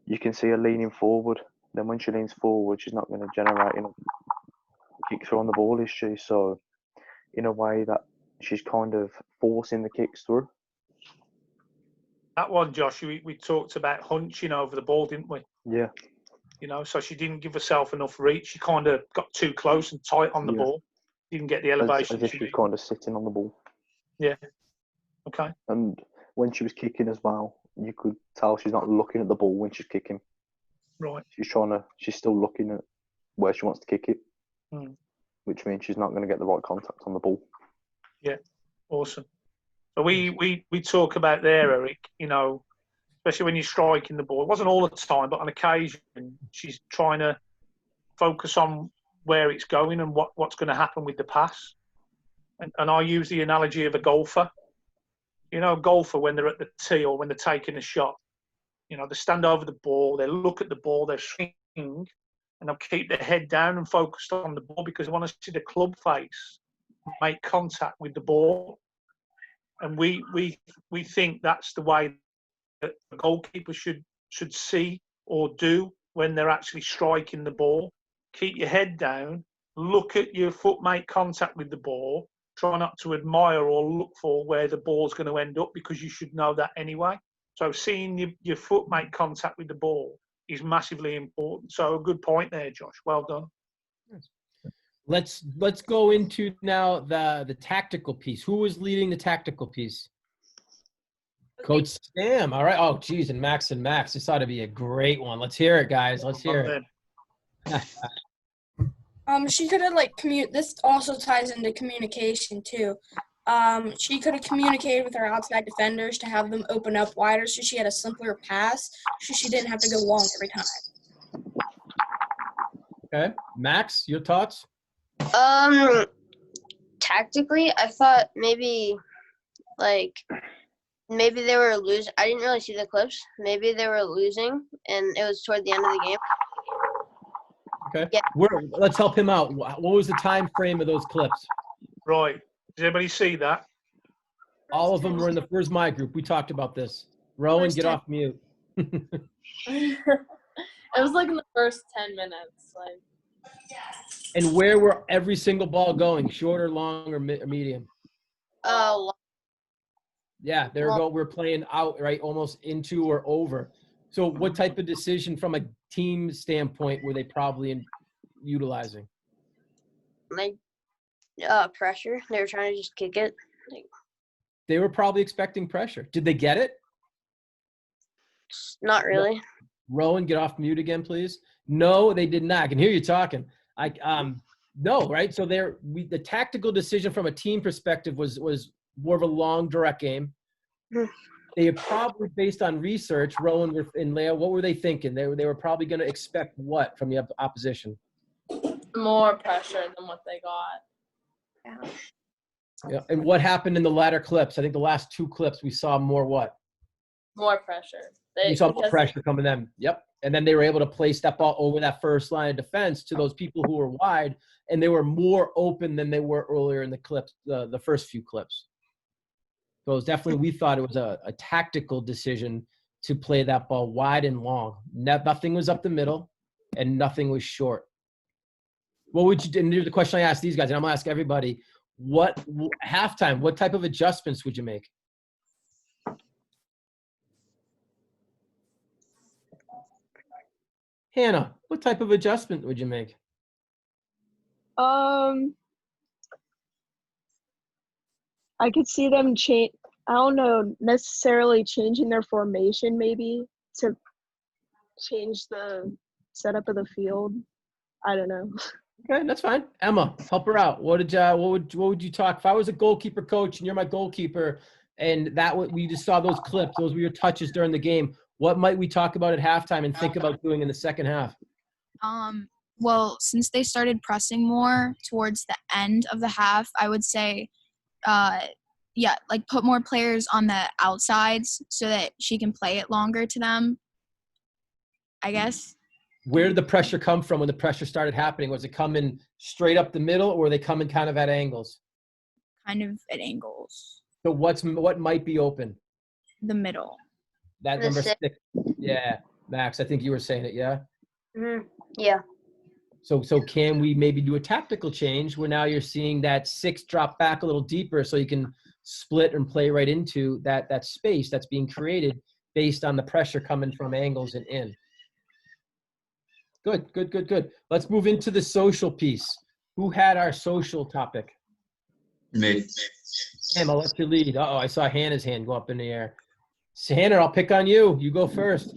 You can see her leaning forward. Then when she leans forward, she's not going to generate enough kicks through on the ball, is she? So in a way that she's kind of forcing the kicks through. That one, Josh, we talked about hunching over the ball, didn't we? Yeah. You know, so she didn't give herself enough reach. She kind of got too close and tight on the ball. Didn't get the elevation. As if she's kind of sitting on the ball. Yeah. Okay. And when she was kicking as well, you could tell she's not looking at the ball when she's kicking. Right. She's still looking at where she wants to kick it, which means she's not going to get the right contact on the ball. Yeah. Awesome. So we talk about there, Eric, you know, especially when you're striking the ball. It wasn't all the time, but on occasion, she's trying to focus on where it's going and what's going to happen with the pass. And I use the analogy of a golfer. You know, a golfer, when they're at the tee or when they're taking a shot, you know, they stand over the ball, they look at the ball, they swing, and they'll keep their head down and focused on the ball because they want to see the club face make contact with the ball. And we think that's the way that the goalkeeper should see or do when they're actually striking the ball. Keep your head down, look at your foot make contact with the ball, try not to admire or look for where the ball's going to end up because you should know that anyway. So seeing your foot make contact with the ball is massively important. So a good point there, Josh. Well done. Let's go into now the tactical piece. Who was leading the tactical piece? Coach Sam. All right. Oh, geez, and Max. This ought to be a great one. Let's hear it, guys. Let's hear it. She could have this also ties into communication too. She could have communicated with her outside defenders to have them open up wider so she had a simpler pass so she didn't have to go long every time. Okay. Max, your thoughts? Tactically, I thought maybe they were losing. I didn't really see the clips. Maybe they were losing, and it was toward the end of the game. Okay. Yeah. Let's help him out. What was the time frame of those clips? Right. Did anybody see that? All of them were in the Where's My group. We talked about this. Rowan, get off mute. It was like in the first 10 minutes. And where were every single ball going? Short or long or medium? Yeah, there we go. We're playing out, right? Almost into or over. So what type of decision from a team standpoint were they probably utilizing? Pressure. They were trying to just kick it. They were probably expecting pressure. Did they get it? Not really. No. Rowan, get off mute again, please. No, they did not. I can hear you talking. No, right? So the tactical decision from a team perspective was more of a long, direct game. They are probably, based on research, Rowan and Leah, what were they thinking? They were probably going to expect what from the opposition? More pressure than what they got. Yeah. Yeah. And what happened in the latter clips? I think the last 2 clips we saw more what? More pressure. We saw more pressure coming in. Yep. And then they were able to place that ball over that first line of defense to those people who were wide, and they were more open than they were earlier in the clips, the first few clips. So it was definitely, we thought it was a tactical decision to play that ball wide and long. Nothing was up the middle, and nothing was short. What would you do? And here's the question I asked these guys, and I'm going to ask everybody, halftime, what type of adjustments would you make? Hannah, what type of adjustment would you make? I could see them change. I don't know, necessarily changing their formation, maybe to change the setup of the field. I don't know. Okay, that's fine. Emma, help her out. What would you talk if I was a goalkeeper coach and you're my goalkeeper, and we just saw those clips, those were your touches during the game. What might we talk about at halftime and think about doing in the second half? Well, since they started pressing more towards the end of the half, I would say, put more players on the outsides so that she can play it longer to them, I guess. Where did the pressure come from when the pressure started happening? Was it coming straight up the middle, or were they coming kind of at angles? Kind of at angles. So what might be open? The middle. That The number 6. 6. Yeah, Max, I think you were saying it, yeah? Mm-hmm. Yeah. So can we maybe do a tactical change where now you're seeing that 6 drop back a little deeper so you can split and play right into that space that's being created based on the pressure coming from angles and in? Good. Let's move into the social piece. Who had our social topic? Me. Sam, I'll let you lead. Uh-oh, I saw Hannah's hand go up in the air. So Hannah, I'll pick on you. You go first.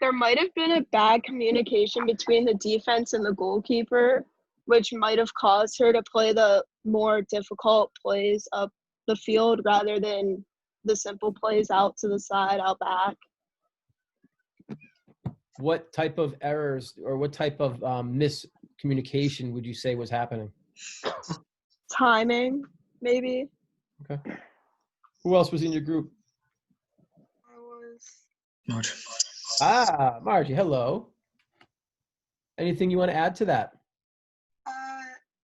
There might have been a bad communication between the defense and the goalkeeper, which might have caused her to play the more difficult plays up the field rather than the simple plays out to the side, out back. What type of errors or what type of miscommunication would you say was happening? Timing, maybe. Okay. Who else was in your group? Margie. Margie, hello. Anything you want to add to that?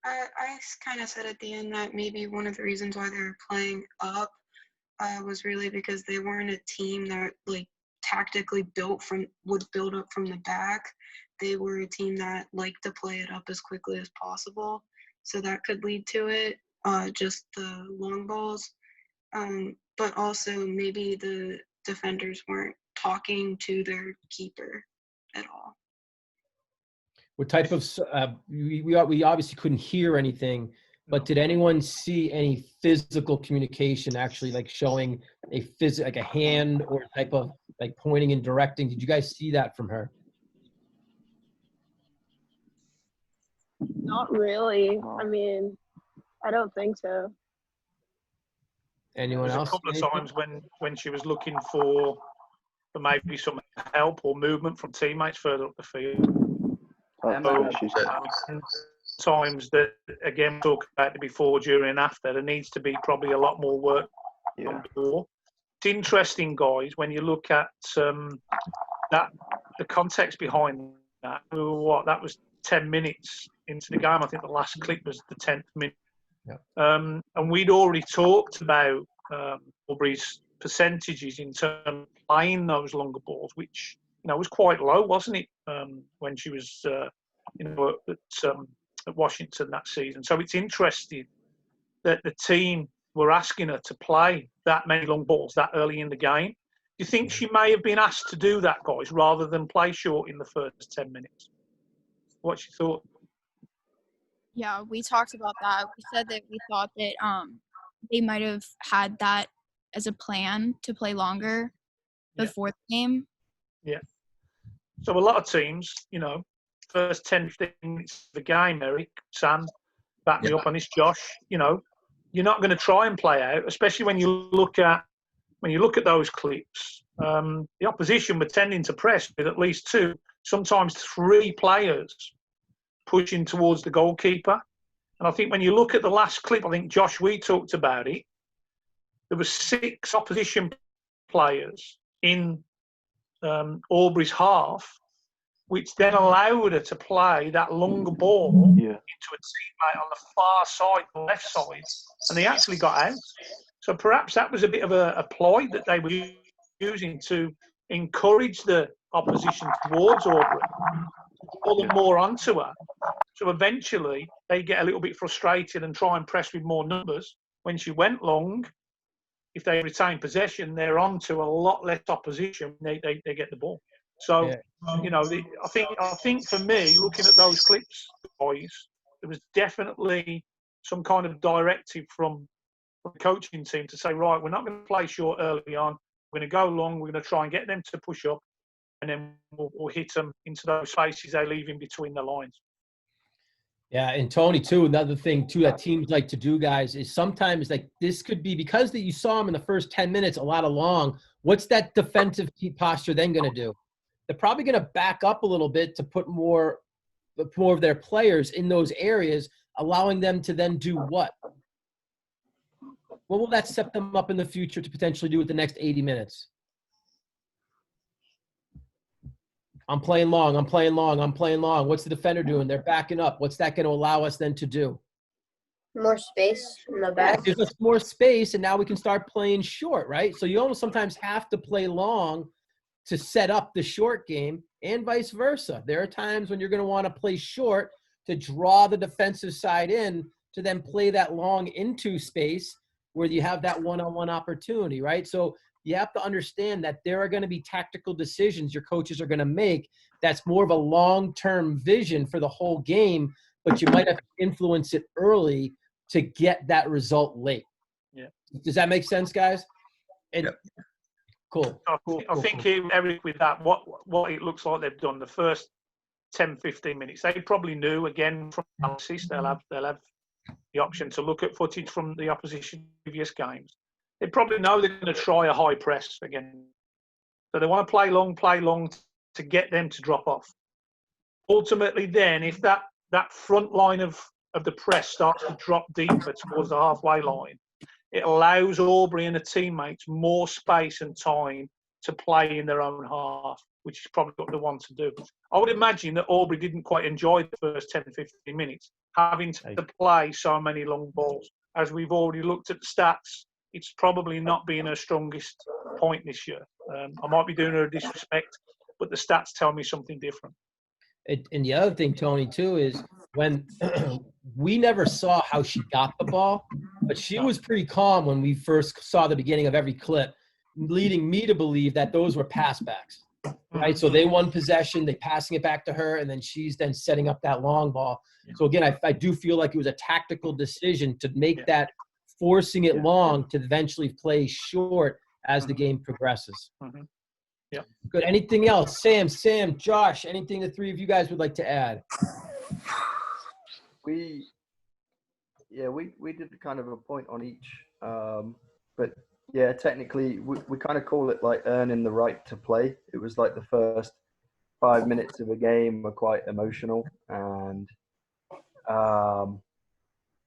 I kind of said at the end that maybe one of the reasons why they were playing up was really because they weren't a team that tactically would build up from the back. They were a team that liked to play it up as quickly as possible, so that could lead to it, just the long balls. But also maybe the defenders weren't talking to their keeper at all. What type of we obviously couldn't hear anything, but did anyone see any physical communication actually, showing like a hand or type of pointing and directing? Did you guys see that from her? Not really. I mean, I don't think so. Anyone else? A couple of times when she was looking for maybe some help or movement from teammates further up the field. Times that, again, talk about it before, during, and after, there needs to be probably a lot more work on the ball. It's interesting, guys, when you look at the context behind that. That was 10 minutes into the game. I think the last clip was the 10th minute. Yeah. And we'd already talked about Aubrey's percentages in terms of playing those longer balls, which was quite low, wasn't it, when she was at Washington that season. So it's interesting that the team were asking her to play that many long balls that early in the game. Do you think she may have been asked to do that, guys, rather than play short in the first 10 minutes? What's your thought? Yeah, we talked about that. We said that we thought that they might have had that as a plan to play longer before the game. Yeah. So a lot of teams, first 10, 15 minutes of the game, Eric, Sam, back me up on this, Josh, you're not going to try and play out, especially when you look at those clips. The opposition were tending to press with at least 2, sometimes 3 players pushing towards the goalkeeper. And I think when you look at the last clip, I think Josh, we talked about it. There were 6 opposition players in Aubrey's half, which then allowed her to play that longer ball into a teammate on the far side, the left side, and they actually got out. So perhaps that was a bit of a ploy that they were using to encourage the opposition towards Aubrey, pull them more onto her. So eventually they get a little bit frustrated and try and press with more numbers. When she went long, if they retain possession, they're on to a lot less opposition. They get the ball. So, you know, I think for me, looking at those clips, boys, there was definitely some kind of directive from the coaching team to say, right, we're not going to play short early on. We're going to go long. We're going to try and get them to push up, and then we'll hit them into those spaces they leave in between the lines. Yeah, and Tony, too, another thing, too, that teams like to do, guys, is sometimes, like, this could be because that you saw them in the first 10 minutes, a lot of long. What's that defensive posture then going to do? They're probably going to back up a little bit to put more of their players in those areas, allowing them to then do what? What will that set them up in the future to potentially do with the next 80 minutes? I'm playing long. I'm playing long. I'm playing long. What's the defender doing? They're backing up. What's that going to allow us then to do? More space in the back. Yeah, gives us more space, and now we can start playing short, right? So you almost sometimes have to play long to set up the short game, and vice versa. There are times when you're going to want to play short to draw the defensive side in to then play that long into space where you have that one-on-one opportunity, right? So you have to understand that there are going to be tactical decisions your coaches are going to make that's more of a long-term vision for the whole game, but you might have to influence it early to get that result late. Yeah. Does that make sense, guys? And yep. Cool. I think, Eric, with that, what it looks like they've done the first 10, 15 minutes, they probably knew, again, from analysis, they'll have the option to look at footage from the opposition previous games. They probably know they're going to try a high press again. So they want to play long to get them to drop off. Ultimately, then, if that front line of the press starts to drop deeper towards the halfway line, it allows Aubrey and the teammates more space and time to play in their own half, which is probably what they want to do. I would imagine that Aubrey didn't quite enjoy the first 10, 15 minutes, having to play so many long balls. As we've already looked at the stats, it's probably not been her strongest point this year. I might be doing her a disrespect, but the stats tell me something different. And the other thing, Tony, too, is when we never saw how she got the ball, but she was pretty calm when we first saw the beginning of every clip, leading me to believe that those were pass backs, right? So they won possession, they passing it back to her, and then she's then setting up that long ball. So again, I do feel like it was a tactical decision to make that forcing it long to eventually play short as the game progresses. Yeah. Good. Anything else? Sam, Josh, anything the three of you guys would like to add? We did kind of a point on each. But yeah, technically we kind of call it like earning the right to play. It was like the first 5 minutes of a game were quite emotional, and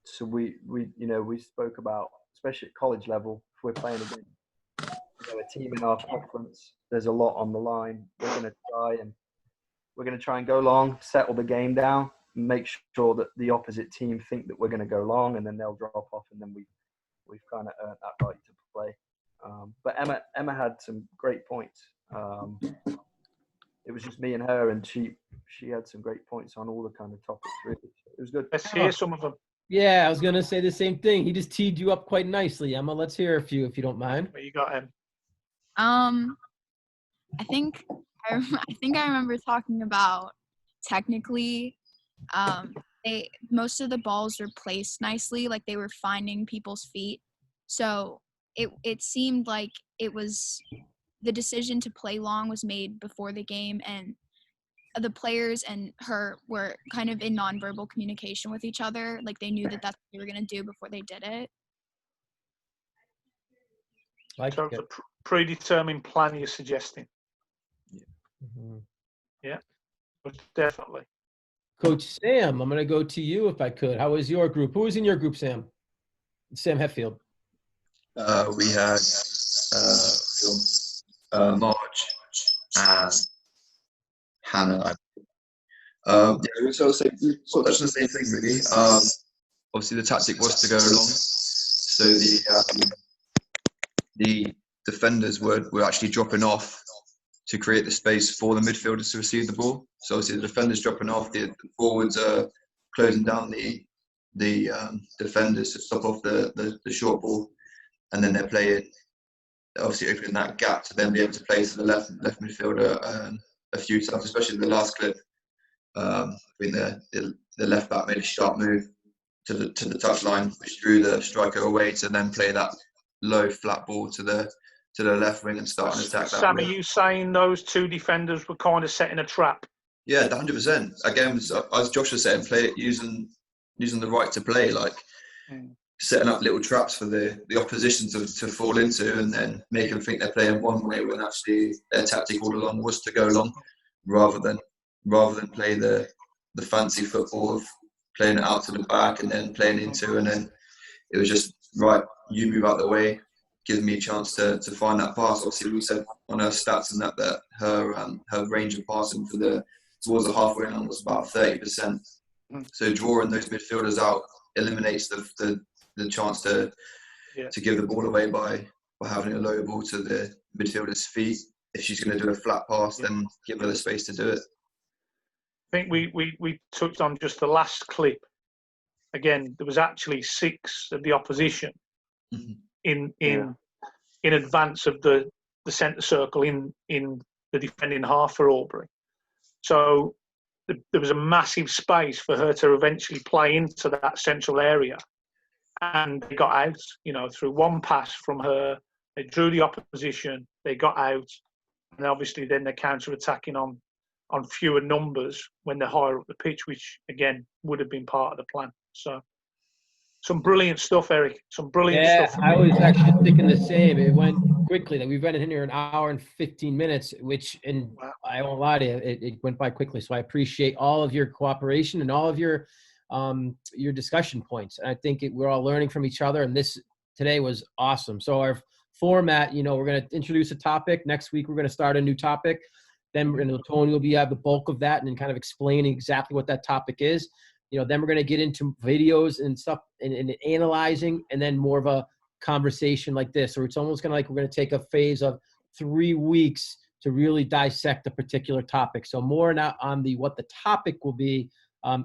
so we spoke about, especially at college level, if we're playing against a team in our conference, there's a lot on the line. We're going to try and go long, settle the game down, make sure that the opposite team think that we're going to go long, and then they'll drop off, and then we've kind of earned that right to play. But Emma had some great points. It was just me and her, and she had some great points on all the kind of topics. Really, it was good. Let's hear some of them. Yeah, I was going to say the same thing. He just teed you up quite nicely, Emma. Let's hear a few if you don't mind. What you got, Em? I think I remember talking about technically, most of the balls were placed nicely, like they were finding people's feet. So it seemed like it was the decision to play long was made before the game, and the players and her were kind of in nonverbal communication with each other. Like they knew that that's what they were going to do before they did it. So it's a predetermined plan you're suggesting. Yeah, definitely. Coach Sam, I'm going to go to you if I could. How was your group? Who was in your group, Sam? Sam Hetfield. We had Marge and Hannah. Yeah, we sort of touched on the same thing really. Obviously, the tactic was to go along, so the defenders were actually dropping off to create the space for the midfielders to receive the ball. So obviously, the defenders dropping off, the forwards are closing down the defenders to stop off the short ball, and then they're playing, obviously opening that gap to then be able to play to the left midfielder a few times, especially in the last clip. I think the left back made a sharp move to the touchline, which drew the striker away to then play that low flat ball to the left wing and start an attack. Sam, are you saying those two defenders were kind of setting a trap? Yeah, 100%. Again, as Josh was saying, play it using the right to play, like setting up little traps for the opposition to fall into, and then make them think they're playing one way when actually their tactic all along was to go long, rather than play the fancy football of playing it out to the back and then playing into, and then it was just, right, you move out the way, gives me a chance to find that pass. Obviously, we said on her stats and that her range of passing towards the halfway line was about 30%. So drawing those midfielders out eliminates the chance to give the ball away by having a low ball to the midfielder's feet. If she's going to do a flat pass, then give her the space to do it. I think we touched on just the last clip. Again, there was actually 6 of the opposition in advance of the centre circle in the defending half for Albury. So there was a massive space for her to eventually play into that central area, and they got out. Through one pass from her, they drew the opposition, they got out, and obviously then they're counter-attacking on fewer numbers when they're higher up the pitch, which again would have been part of the plan. So some brilliant stuff, Eric. Some brilliant stuff. I was actually thinking the same. It went quickly. Like, we've been in here an hour and 15 minutes, which, and I won't lie to you, it went by quickly. So I appreciate all of your cooperation and all of your discussion points. And I think we're all learning from each other, and this today was awesome. So our format, we're going to introduce a topic. Next week, we're going to start a new topic. Then Tony will have the bulk of that and then kind of explaining exactly what that topic is. Then we're going to get into videos and stuff and analyzing, and then more of a conversation like this. Or it's almost kind of like we're going to take a phase of 3 weeks to really dissect a particular topic. So more now on what the topic will be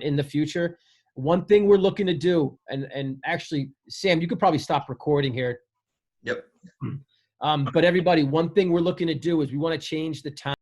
in the future. One thing we're looking to do, and actually, Sam, you could probably stop recording here. Yep. But everybody, one thing we're looking to do is we want to change the time.